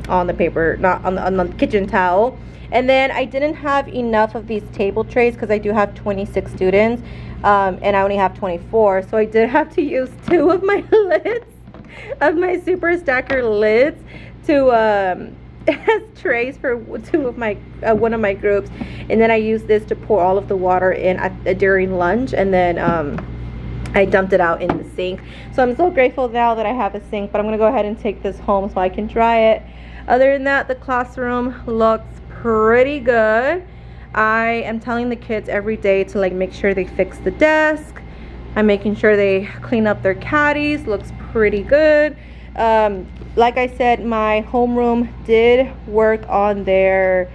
S1: on the paper, not on the kitchen towel. And then I didn't have enough of these table trays because I do have 26 students, and I only have 24, so I did have to use 2 of my lids, of my super stacker lids, to as trays for 2 of my one of my groups. And then I used this to pour all of the water in during lunch, and then I dumped it out in the sink. So I'm so grateful now that I have a sink, but I'm gonna go ahead and take this home so I can dry it. Other than that, the classroom looks pretty good. I am telling the kids every day to like make sure they fix the desk. I'm making sure they clean up their caddies. Looks pretty good. Like I said, my homeroom did work on their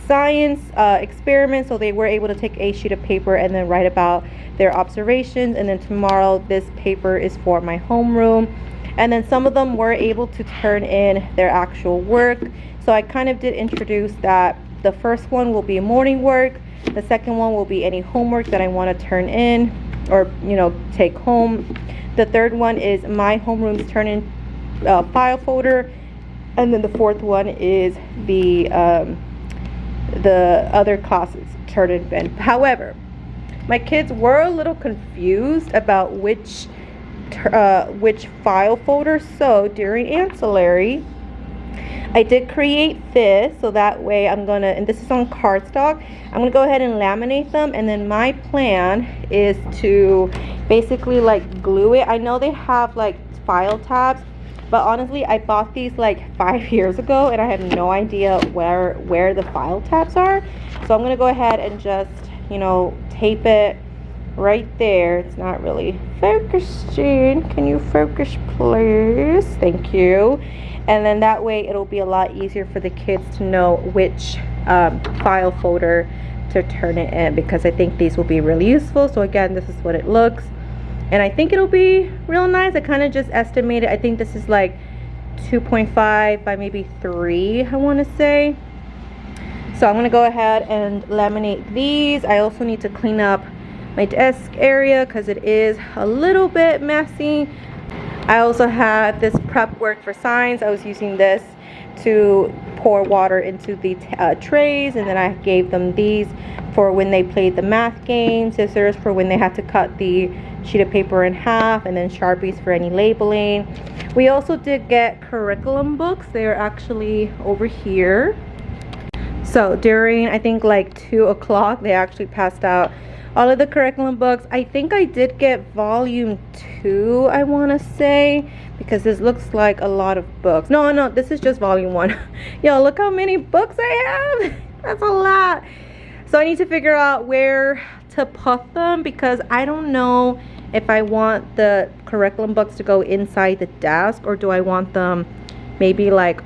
S1: science experiment, so they were able to take a sheet of paper and then write about their observations. And then tomorrow this paper is for my homeroom, and then some of them were able to turn in their actual work. So I kind of did introduce that the first one will be morning work, the second one will be any homework that I want to turn in or take home. The third one is my homeroom's turn in file folder, and then the fourth one is the other classes turn in bin. However, my kids were a little confused about which file folder. So during ancillary, I did create this, so that way I'm gonna, and this is on cardstock, I'm gonna go ahead and laminate them, and then my plan is to basically like glue it. I know they have like file tabs, but honestly I bought these like 5 years ago and I have no idea where the file tabs are. So I'm gonna go ahead and just tape it right there. It's not really focusing. Can you focus please? Thank you. And then that way it'll be a lot easier for the kids to know which file folder to turn it in, because I think these will be really useful. So again, this is what it looks, and I think it'll be real nice. I kind of just estimated, I think this is like 2.5 by maybe 3, I want to say. So I'm going to go ahead and laminate these. I also need to clean up my desk area because it is a little bit messy. I also had this prep work for science. I was using this to pour water into the trays, and then I gave them these for when they played the math game, scissors for when they had to cut the sheet of paper in half, and then Sharpies for any labeling. We also did get curriculum books. They are actually over here. So during, I think like 2 o'clock, they actually passed out all of the curriculum books. I think I did get volume 2, I want to say, because this looks like a lot of books. No, this is just volume 1. Yo, look how many books I have. That's a lot. So I need to figure out where to put them, because I don't know if I want the curriculum books to go inside the desk, or do I want them maybe like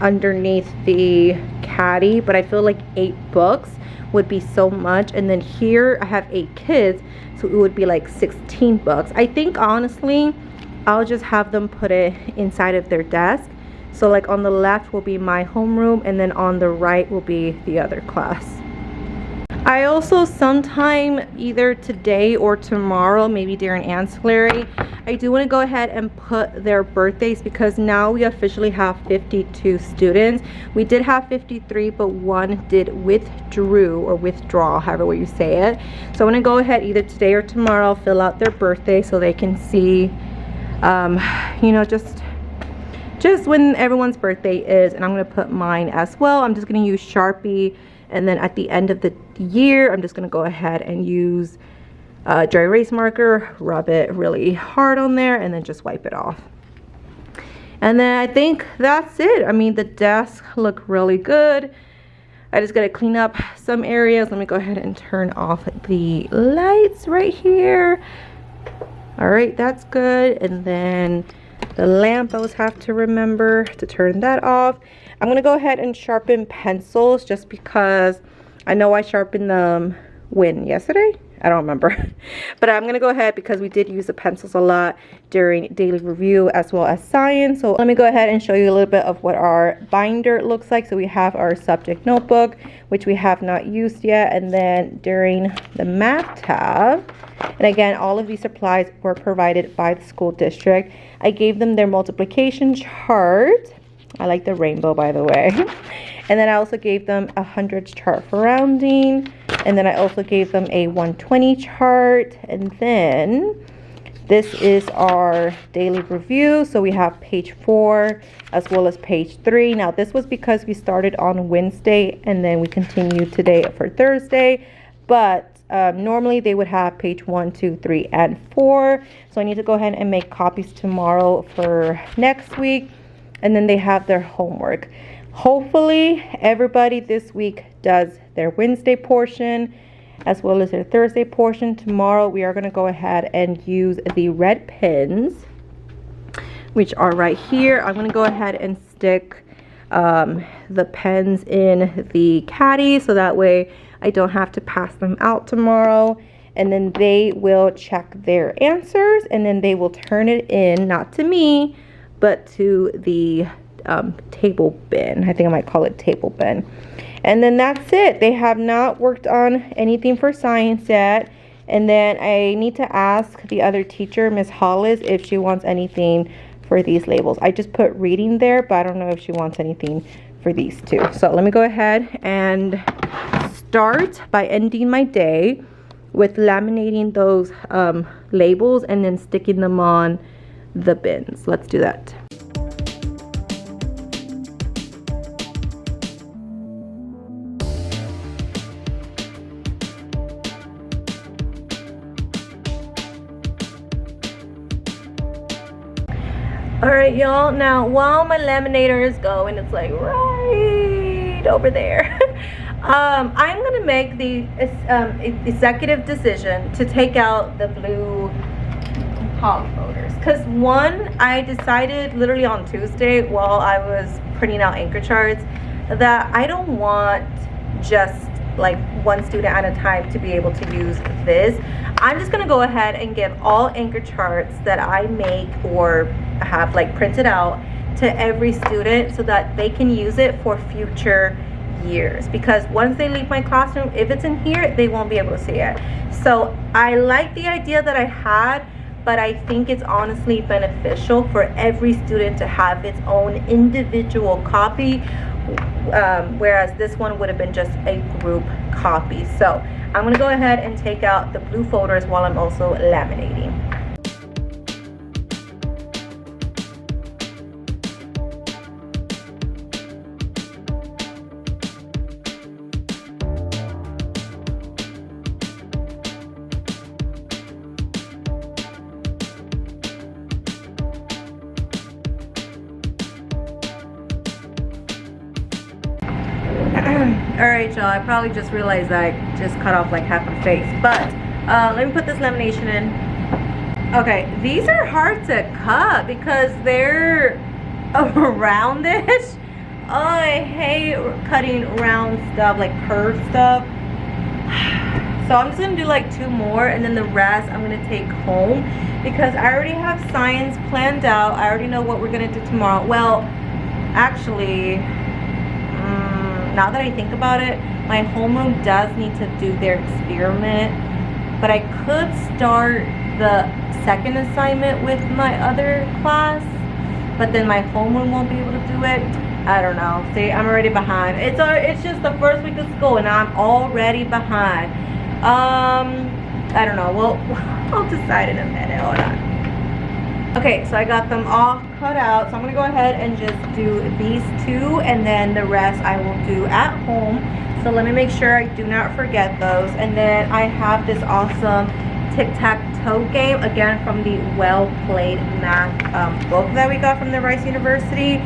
S1: underneath the caddy. But I feel like 8 books would be so much, and then here I have 8 kids, so it would be like 16 books. I think honestly I'll just have them put it inside of their desk. So like on the left will be my homeroom, and then on the right will be the other class. I also sometime either today or tomorrow, maybe during ancillary, I do want to go ahead and put their birthdays, because now we officially have 52 students. We did have 53, but one did withdraw, however way you say it. So I'm going to go ahead either today or tomorrow, fill out their birthday so they can see, just when everyone's birthday is. And I'm going to put mine as well. I'm just going to use Sharpie, and then at the end of the year, I'm just going to go ahead and use dry erase marker, rub it really hard on there, and then just wipe it off. And then I think that's it. I mean, the desks look really good. I just got to clean up some areas. Let me go ahead and turn off the lights right here. All right, that's good. And then the lamp, I always have to remember to turn that off. I'm going to go ahead and sharpen pencils, just because I know I sharpened them yesterday? I don't remember. But I'm going to go ahead, because we did use the pencils a lot during daily review as well as science. So let me go ahead and show you a little bit of what our binder looks like. So we have our subject notebook, which we have not used yet. And then during the math tab, and again, all of these supplies were provided by the school district. I gave them their multiplication chart. I like the rainbow, by the way. And then I also gave them a hundreds chart for rounding. And then I also gave them a 120 chart. And then this is our daily review. So we have page 4 as well as page 3. Now this was because we started on Wednesday and then we continued today for Thursday. But normally they would have page 1, 2, 3, and 4. So I need to go ahead and make copies tomorrow for next week. And then they have their homework. hopefully everybody this week does their Wednesday portion as well as their Thursday portion. Tomorrow we are going to go ahead and use the red pens, which are right here. I'm going to go ahead and stick the pens in the caddy so that way I don't have to pass them out tomorrow. And then they will check their answers and then they will turn it in, not to me, but to the table bin. I think I might call it table bin. And then that's it. They have not worked on anything for science yet. And then I need to ask the other teacher, Miss Hollis, if she wants anything for these labels. I just put reading there, but I don't know if she wants anything for these two. So let me go ahead and start by ending my day with laminating those labels and then sticking them on the bins. Let's do that. All right, y'all. Now, while my laminator is going, it's like right over there. I'm gonna make the executive decision to take out the blue poly folders, because one, I decided literally on Tuesday while I was printing out anchor charts that I don't want just like one student at a time to be able to use this. I'm just gonna go ahead and give all anchor charts that I make or have like printed out to every student so that they can use it for future years, because once they leave my classroom, if it's in here, they won't be able to see it. So I like the idea that I had, but I think it's honestly beneficial for every student to have its own individual copy, whereas this one would have been just a group copy. So I'm going to go ahead and take out the blue folders while I'm also laminating. Alright, y'all, I probably just realized that I just cut off like half my face, but let me put this lamination in. Okay, these are hard to cut because they're roundish. Oh, I hate cutting round stuff, like curved stuff. So I'm just gonna do like 2 more, and then the rest I'm gonna take home because I already have science planned out. I already know what we're gonna do tomorrow. Well, actually, now that I think about it, my homeroom does need to do their experiment, but I could start the second assignment with my other class, but then my homeroom won't be able to do it. I don't know. See, I'm already behind. It's just the first week of school and I'm already behind. I don't know. Well, I'll decide in a minute. Hold on. Okay, so I got them all cut out, so I'm gonna go ahead and just do these 2, and then the rest I will do at home. So let me make sure I do not forget those. And then I have this awesome tic-tac-toe game, again from the Well Played Math book that we got from the Rice University,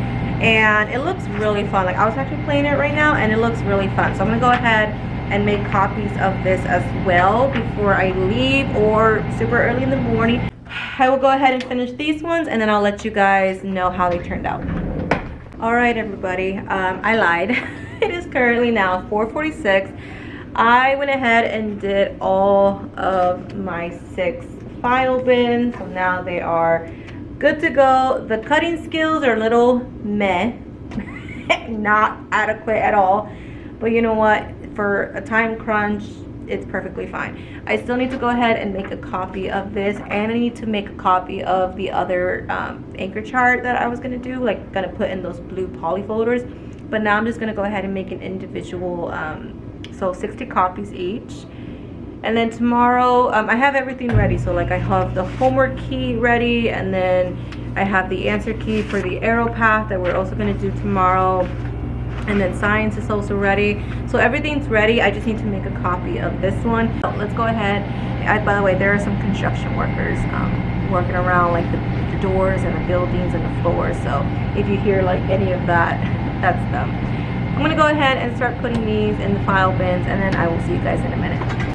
S1: and it looks really fun. Like, I was actually playing it right now and it looks really fun. So I'm gonna go ahead and make copies of this as well before I leave or super early in the morning. I will go ahead and finish these ones and then I'll let you guys know how they turned out. All right, everybody, I lied. It is currently now 4:46. I went ahead and did all of my 6 file bins, so now they are good to go. The cutting skills are a little meh, not adequate at all, but you know what, for a time crunch, it's perfectly fine. I still need to go ahead and make a copy of this, and I need to make a copy of the other anchor chart that I was gonna do, like gonna put in those blue poly folders. But now I'm just gonna go ahead and make an individual, so 60 copies each. And then tomorrow, I have everything ready. So like I have the homework key ready, and then I have the answer key for the arrow path that we're also gonna do tomorrow. And then science is also ready. So everything's ready. I just need to make a copy of this one. So let's go ahead. By the way, there are some construction workers working around like the doors and the buildings and the floors. So if you hear like any of that, that's them. I'm gonna go ahead and start putting these in the file bins, and then I will see you guys in a minute.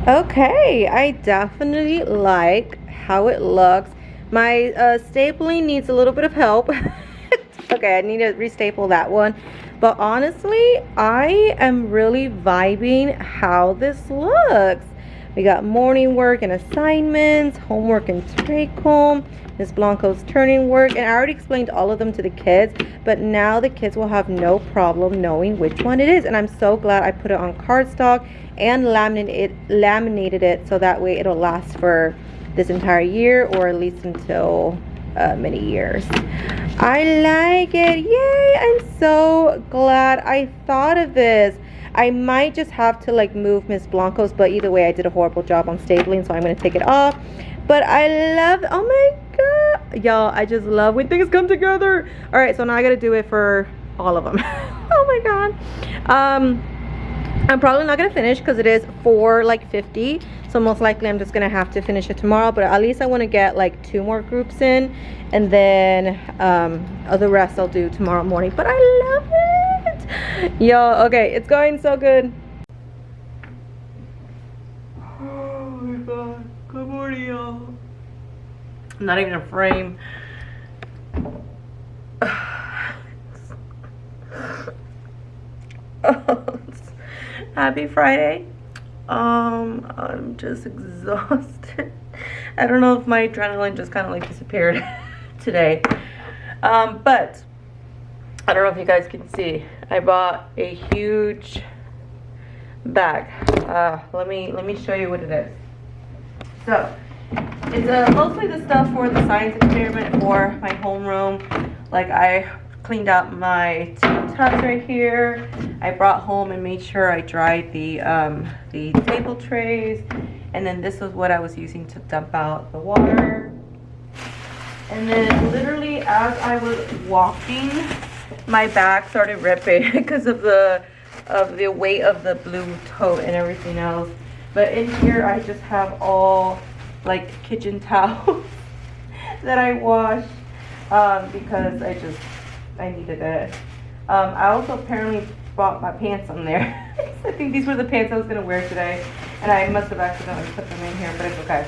S1: Okay, I definitely like how it looks. My stapling needs a little bit of help. Okay, I need to restaple that one. But honestly, I am really vibing how this looks. We got morning work and assignments, homework and take home, Miss Blanco's turning work, and I already explained all of them to the kids, but now the kids will have no problem knowing which one it is. And I'm so glad I put it on cardstock and laminated it so that way it'll last for this entire year, or at least until many years. I like it. Yay! I'm so glad I thought of this. I might just have to like move Miss Blanco's, but either way I did a horrible job on stapling, so I'm going to take it off. But I love, oh my god, y'all, I just love when things come together. All right, so now I got to do it for all of them. Oh my god. I'm probably not gonna finish because it is 4:50, so most likely I'm just gonna have to finish it tomorrow, but at least I want to get like 2 more groups in, and then the rest I'll do tomorrow morning. But I love it, y'all. Okay, it's going so good. Oh my god, good morning, y'all. I'm not even in a frame. Happy Friday. I'm just exhausted. I don't know if my adrenaline just kind of like disappeared today. But I don't know if you guys can see. I bought a huge bag. Let me show you what it is. So it's mostly the stuff for the science experiment for my homeroom. Like I cleaned out my tubs right here. I brought home and made sure I dried the table trays, and then this was what I was using to dump out the water. And then literally as I was walking, my bag started ripping because of the weight of the blue tote and everything else. But in here I just have all like kitchen towels that I washed because I needed it. I also apparently brought my pants on there. I think these were the pants I was gonna wear today, and I must have accidentally put them in here, but it's okay.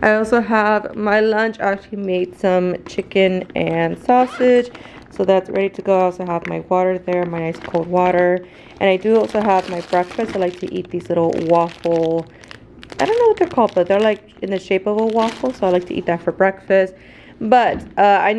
S1: I also have my lunch. I actually made some chicken and sausage, so that's ready to go. I also have my water there, my nice cold water, and I do also have my breakfast. I like to eat these little waffle, I don't know what they're called, but they're like in the shape of a waffle, so I like to eat that for breakfast. But I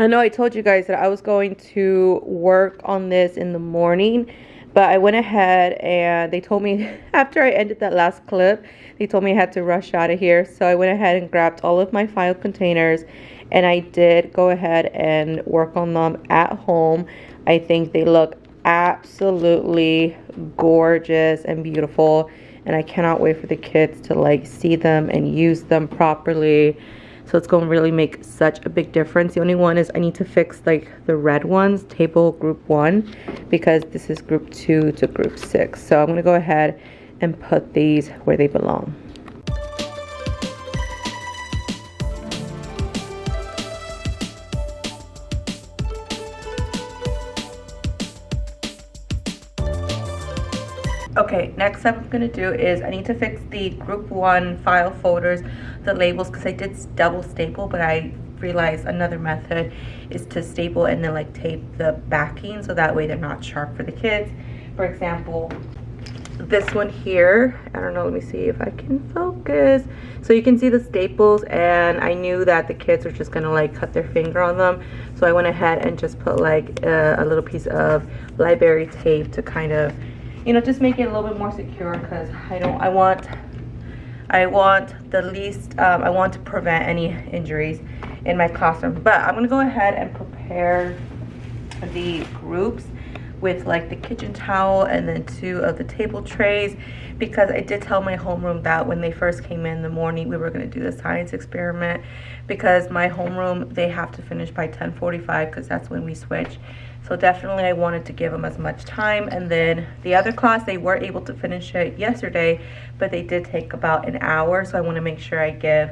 S1: know I told you guys that I was going to work on this in the morning, but I went ahead and they told me after I ended that last clip, they told me I had to rush out of here. So I went ahead and grabbed all of my file containers, and I did go ahead and work on them at home. I think they look absolutely gorgeous and beautiful, and I cannot wait for the kids to like see them and use them properly. So it's going to really make such a big difference. The only one is I need to fix like the red ones, table group 1, because this is group 2 to group 6. So I'm going to go ahead and put these where they belong. Okay, next up I'm going to do is I need to fix the group 1 file folders, the labels, because I did double staple, but I realized another method is to staple and then like tape the backing so that way they're not sharp for the kids. For example, this one here. I don't know, let me see if I can focus. So you can see the staples, and I knew that the kids were just gonna like cut their finger on them, so I went ahead and just put like a little piece of library tape to kind of, you know, just make it a little bit more secure, because I want to prevent any injuries in my classroom. But I'm gonna go ahead and prepare the groups with like the kitchen towel and then 2 of the table trays, because I did tell my homeroom that when they first came in the morning we were going to do the science experiment, because my homeroom, they have to finish by 10:45 because that's when we switch. So definitely I wanted to give them as much time. And then the other class, they were able to finish it yesterday, but they did take about an hour, so I want to make sure I give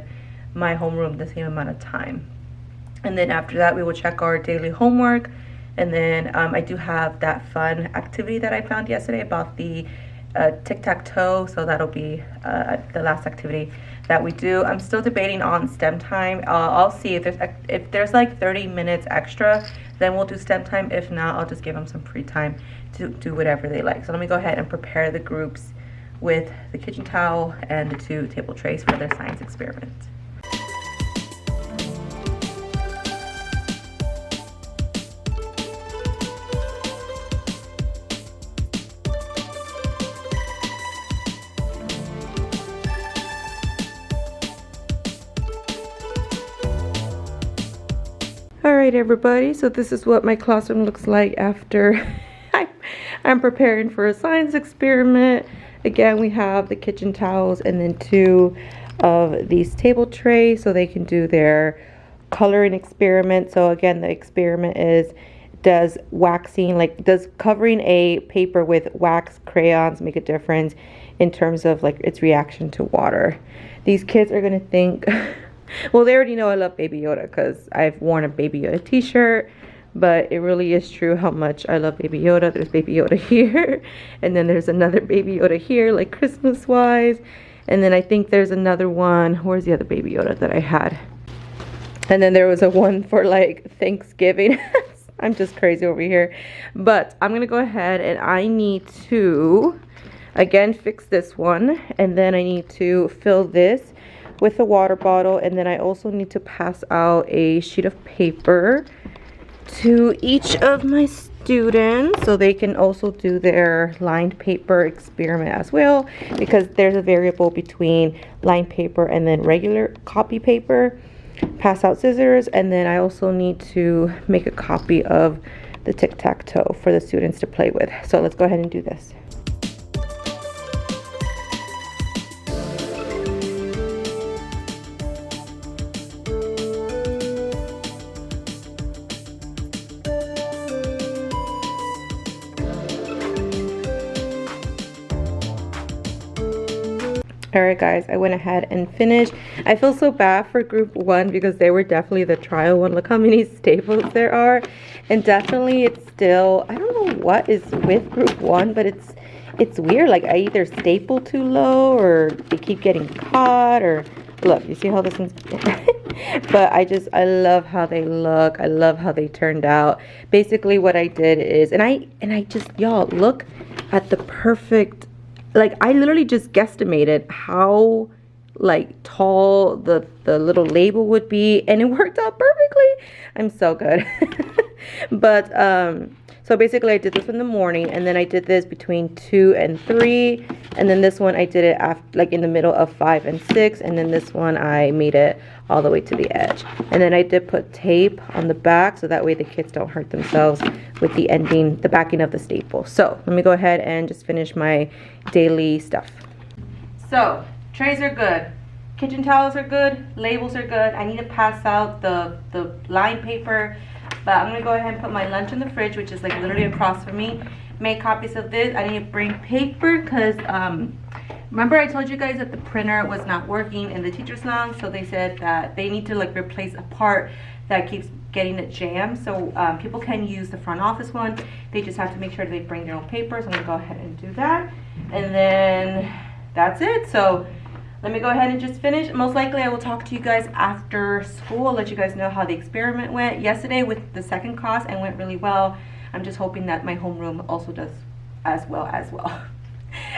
S1: my homeroom the same amount of time. And then after that we will check our daily homework. And then I do have that fun activity that I found yesterday about the tic-tac-toe, so that'll be the last activity that we do. I'm still debating on STEM time. I'll see if there's like 30 minutes extra, then we'll do STEM time. If not, I'll just give them some free time to do whatever they like. So let me go ahead and prepare the groups with the kitchen towel and the 2 table trays for their science experiment. Alright everybody, so this is what my classroom looks like after I'm preparing for a science experiment. Again, we have the kitchen towels and then 2 of these table trays so they can do their coloring experiment. So again, the experiment is, does covering a paper with wax crayons make a difference in terms of like its reaction to water? These kids are gonna think well, they already know I love Baby Yoda because I've worn a Baby Yoda t-shirt, but it really is true how much I love Baby Yoda. There's Baby Yoda here, and then there's another Baby Yoda here, like Christmas-wise, and then I think there's another one. Where's the other Baby Yoda that I had? And then there was a one for like Thanksgiving. I'm just crazy over here. But I'm gonna go ahead and I need to, again, fix this one, and then I need to fill this with a water bottle, and then I also need to pass out a sheet of paper to each of my students so they can also do their lined paper experiment as well, because there's a variable between lined paper and then regular copy paper. Pass out scissors, and then I also need to make a copy of the tic-tac-toe for the students to play with. So let's go ahead and do this. Alright guys, I went ahead and finished. I feel so bad for group 1 because they were definitely the trial one. Look how many staples there are. And definitely it's still, I don't know what is with group 1, but it's weird. Like I either staple too low or they keep getting caught, or look, you see how this one's but I love how they look. I love how they turned out. Basically what I did is, and I just, y'all, look at the perfect, like I literally just guesstimated how like tall the little label would be, and it worked out perfectly. I'm so good. But so basically I did this in the morning, and then I did this between 2 and 3, and then this one I did it after, like in the middle of 5 and 6, and then this one I made it all the way to the edge. And then I did put tape on the back so that way the kids don't hurt themselves with the backing of the staple. So let me go ahead and just finish my daily stuff. So trays are good, kitchen towels are good, labels are good. I need to pass out the lined paper, but I'm gonna go ahead and put my lunch in the fridge, which is like literally across from me. Make copies of this. I need to bring paper because remember I told you guys that the printer was not working in the teacher's lounge, so they said that they need to like replace a part that keeps getting it jammed. So people can use the front office one. They just have to make sure they bring their own paper. So I'm gonna go ahead and do that, and then that's it. So let me go ahead and just finish. Most likely I will talk to you guys after school. I'll let you guys know how the experiment went yesterday with the second class, and went really well. I'm just hoping that my homeroom also does as well.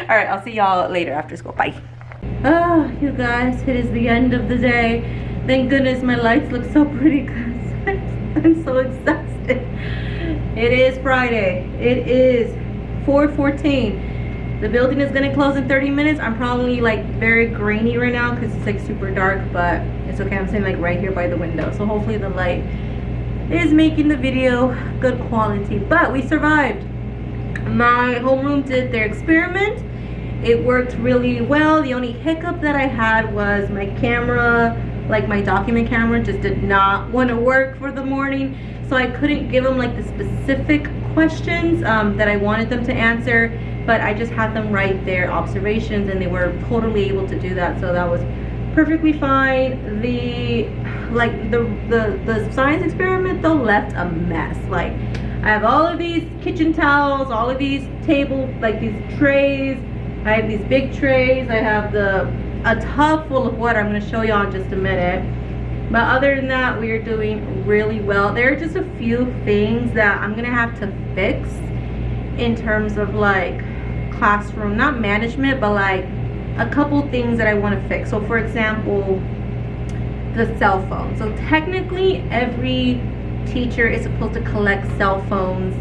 S1: All right, I'll see y'all later after school. Bye. Oh, you guys, it is the end of the day. Thank goodness my lights look so pretty because I'm so exhausted. It is Friday. It is 4:14. The building is gonna close in 30 minutes. I'm probably like very grainy right now because it's like super dark, but it's okay. I'm sitting like right here by the window, so hopefully the light is making the video good quality. But we survived. My homeroom did their experiment. It worked really well. The only hiccup that I had was my camera, like my document camera, just did not want to work for the morning, so I couldn't give them like the specific questions that I wanted them to answer, but I just had them write their observations and they were totally able to do that, so that was perfectly fine. The science experiment though left a mess. Like, I have all of these kitchen towels, all of these table, like these trays. I have these big trays. I have a tub full of water. I'm going to show y'all in just a minute. But other than that, we are doing really well. There are just a few things that I'm going to have to fix in terms of like classroom, not management, but like a couple things that I want to fix. So for example, the cell phone. So technically every teacher is supposed to collect cell phones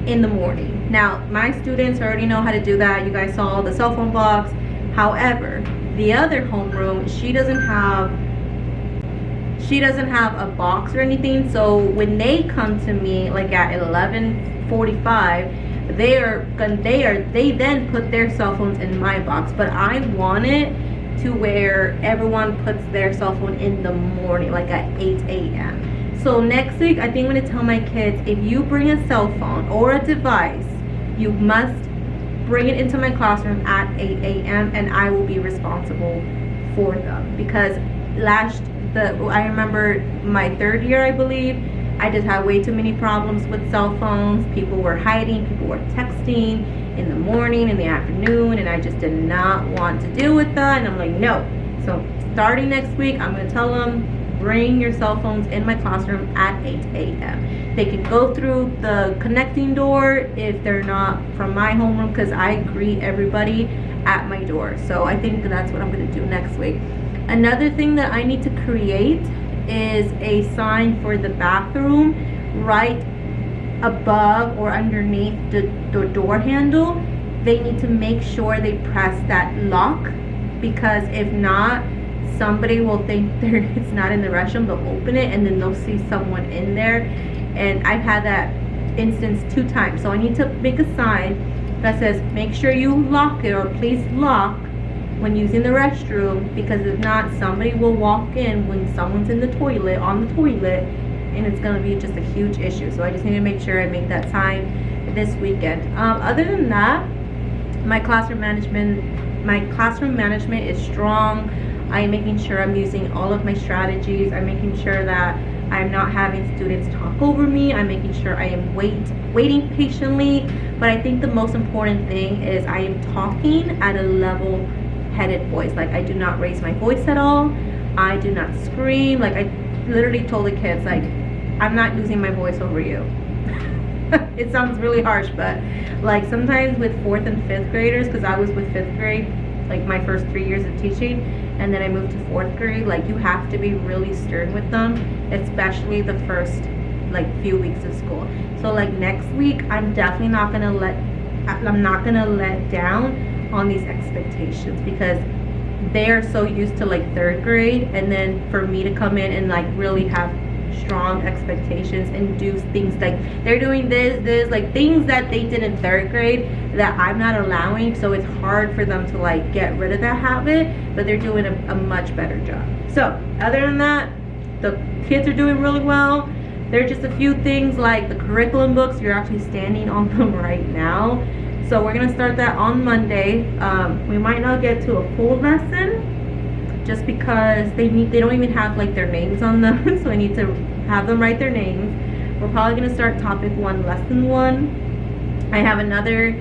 S1: in the morning. Now my students already know how to do that. You guys saw the cell phone box. However, the other homeroom, she doesn't have a box or anything. So when they come to me like at 11:45, they then put their cell phones in my box. But I want it to where everyone puts their cell phone in the morning, like at 8 a.m. So next week, I think I'm going to tell my kids, if you bring a cell phone or a device, you must bring it into my classroom at 8 a.m. and I will be responsible for them. Because I remember my third year, I believe, I just had way too many problems with cell phones. People were hiding, people were texting in the morning, in the afternoon, and I just did not want to deal with that. And I'm like, no. So starting next week, I'm going to tell them, bring your cell phones in my classroom at 8 a.m. They can go through the connecting door if they're not from my homeroom, because I greet everybody at my door. So I think that's what I'm going to do next week. Another thing that I need to create is a sign for the bathroom right above or underneath the door handle. They need to make sure they press that lock, because if not, somebody will think it's not in the restroom. They'll open it and then they'll see someone in there, and I've had that instance 2 times. So I need to make a sign that says make sure you lock it, or please lock when using the restroom, because if not, somebody will walk in when someone's in the toilet, on the toilet, and it's going to be just a huge issue. So I just need to make sure I make that sign this weekend. Other than that, my classroom management is strong. I'm making sure I'm using all of my strategies. I'm making sure that I'm not having students talk over me. I'm making sure I am waiting patiently. But I think the most important thing is I am talking at a level-headed voice. Like, I do not raise my voice at all. I do not scream. Like, I literally told the kids, like, I'm not using my voice over you. It sounds really harsh, but like sometimes with 4th and 5th graders, because I was with 5th grade like my first 3 years of teaching, and then I moved to 4th grade, like you have to be really stern with them, especially the first like few weeks of school. So like next week, I'm definitely not gonna let down on these expectations, because they are so used to like 3rd grade, and then for me to come in and like really have strong expectations and do things like they're doing this like things that they did in 3rd grade that I'm not allowing. So it's hard for them to like get rid of that habit, but they're doing a much better job. So other than that, the kids are doing really well. There are just a few things like the curriculum books, you're actually standing on them right now. So we're gonna start that on Monday. We might not get to a full lesson just because they don't even have like their names on them. So I need to have them write their names. We're probably gonna start topic 1, lesson 1. I have another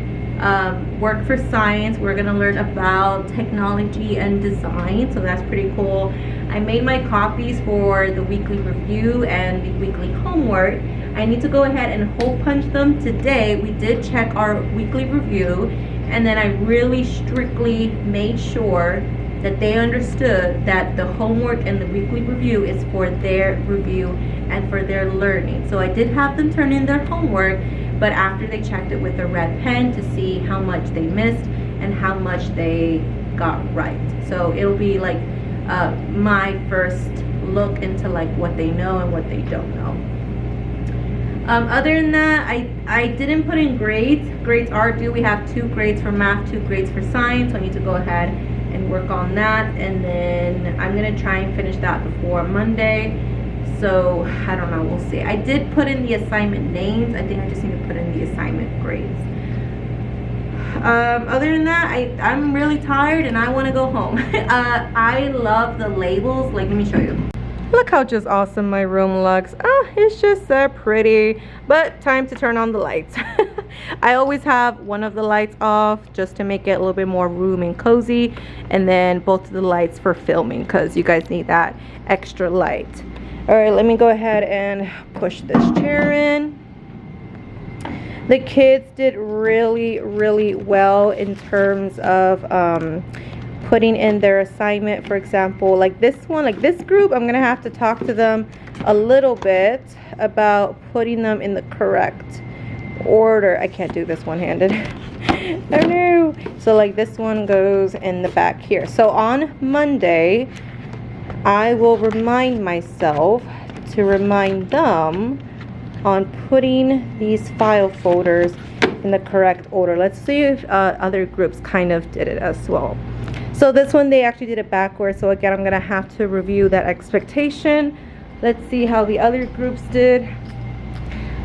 S1: work for science. We're gonna learn about technology and design, so that's pretty cool. I made my copies for the weekly review and the weekly homework. I need to go ahead and hole punch them today. We did check our weekly review And then I really strictly made sure that they understood that the homework and the weekly review is for their review and for their learning. So I did have them turn in their homework, but after they checked it with a red pen to see how much they missed and how much they got right. So it'll be like my first look into like what they know and what they don't know. Other than that, I didn't put in grades. Grades are due. We have 2 grades for math, 2 grades for science. So I need to go ahead and work on that, and then I'm gonna try and finish that before Monday. So I don't know, we'll see. I did put in the assignment names. I think I just need to put in the assignment grades. Other than that, I'm really tired and I want to go home. I love the labels. Like, let me show you. Look how just awesome my room looks. Oh, it's just so pretty. But time to turn on the lights. I always have one of the lights off just to make it a little bit more room and cozy, and then both of the lights for filming because you guys need that extra light. All right, let me go ahead and push this chair in. The kids did really, really well in terms of putting in their assignment. For example, like this one, like this group, I'm gonna have to talk to them a little bit about putting them in the correct order. I can't do this one-handed. Oh no. So like this one goes in the back here. So on Monday, I will remind myself to remind them on putting these file folders in the correct order. Let's see if other groups kind of did it as well. So this one, they actually did it backwards. So again, I'm gonna have to review that expectation. Let's see how the other groups did.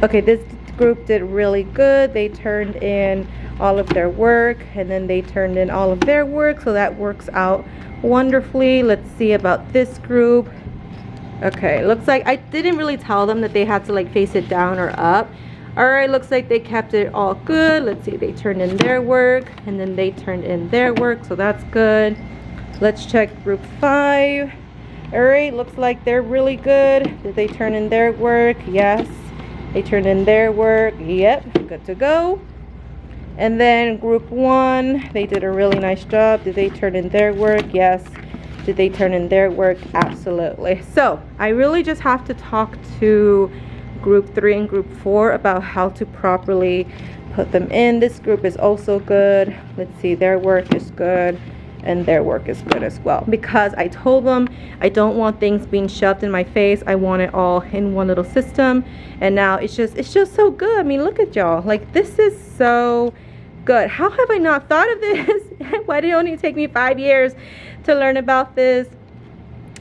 S1: Okay, this group did really good. They turned in all of their work, and then they turned in all of their work, so that works out wonderfully. Let's see about this group. Okay, looks like I didn't really tell them that they had to like face it down or up. All right, looks like they kept it all good. Let's see, they turned in their work, and then they turned in their work, so that's good. Let's check group 5. All right, looks like they're really good. Did they turn in their work? Yes. They turned in their work. Yep, good to go. And then group 1, they did a really nice job. Did they turn in their work? Yes. Did they turn in their work? Absolutely. So I really just have to talk to group 3 and group 4 about how to properly put them in. This group is also good. Let's see, their work is good and their work is good as well, because I told them I don't want things being shoved in my face. I want it all in one little system, and now it's just so good. I mean, look at y'all, like this is so good. How have I not thought of this? Why did it only take me 5 years to learn about this?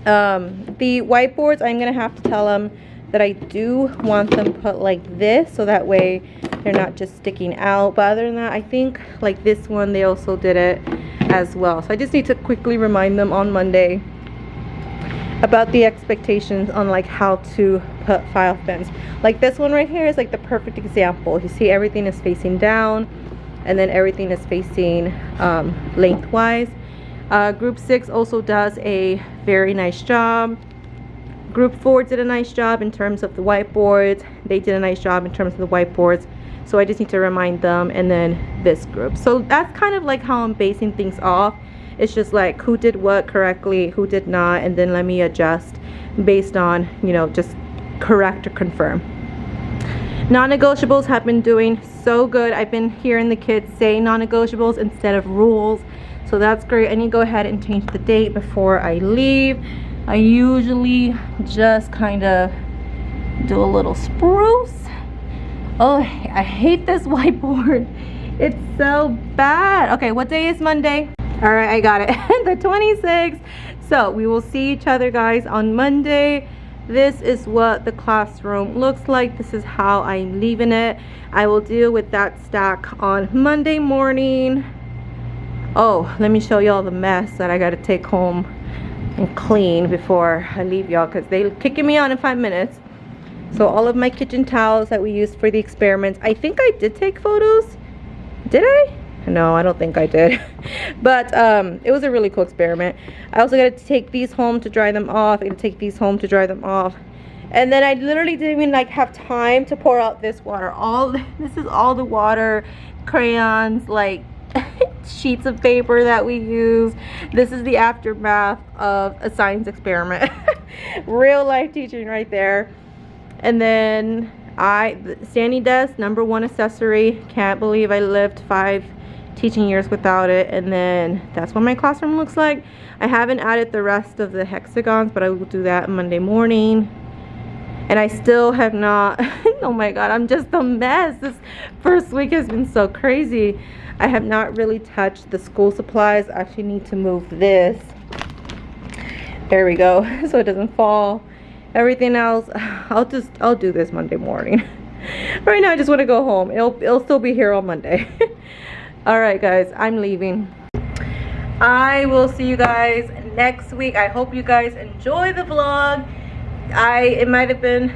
S1: The whiteboards, I'm gonna have to tell them that I do want them put like this, so that way they're not just sticking out. But other than that, I think like this one, they also did it as well. So I just need to quickly remind them on Monday about the expectations on like how to put file pins. Like this one right here is like the perfect example. You see everything is facing down, and then everything is facing lengthwise. Group 6 also does a very nice job. Group 4 did a nice job in terms of the whiteboards. They did a nice job in terms of the whiteboards. So I just need to remind them, and then this group. So that's kind of like how I'm basing things off. It's just like who did what correctly, who did not, and then let me adjust based on, you know, just correct or confirm. Non-negotiables have been doing so good. I've been hearing the kids say non-negotiables instead of rules. So that's great. I need to go ahead and change the date before I leave. I usually just kind of do a little spruce. Oh, I hate this whiteboard. It's so bad. Okay, what day is Monday? All right, I got it. The 26th. So we will see each other, guys, on Monday. This is what the classroom looks like. This is how I'm leaving it. I will deal with that stack on Monday morning. Oh, let me show y'all the mess that I got to take home and clean before I leave y'all, because they're kicking me out in 5 minutes. So all of my kitchen towels that we used for the experiments, I think I did take photos. Did I? No, I don't think I did. But it was a really cool experiment. I also got to take these home to dry them off. I got to take these home to dry them off. And then I literally didn't even like have time to pour out this water. This is all the water, crayons, like sheets of paper that we use. This is the aftermath of a science experiment. Real life teaching right there. And then the standing desk, #1 accessory. Can't believe I lived 5 teaching years without it. And then that's what my classroom looks like. I haven't added the rest of the hexagons, but I will do that Monday morning. And I still have not, oh my god, I'm just a mess. This first week has been so crazy. I have not really touched the school supplies. I actually need to move this. There we go, so it doesn't fall. Everything else, I'll do this Monday morning. Right now I just want to go home. It'll still be here on Monday. All right guys, I'm leaving. I will see you guys next week. I hope you guys enjoy the vlog. It might have been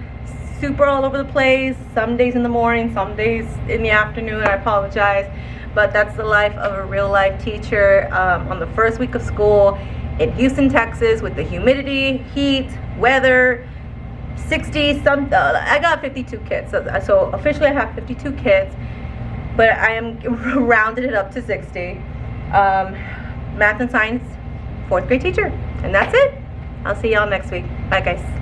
S1: super all over the place. Some days in the morning, some days in the afternoon. I apologize, but that's the life of a real life teacher on the first week of school in Houston, Texas, with the humidity, heat, weather, 60 something. I got 52 kids, so officially I have 52 kids, but I am rounded it up to 60. Math and science 4th grade teacher, and that's it. I'll see y'all next week. Bye guys.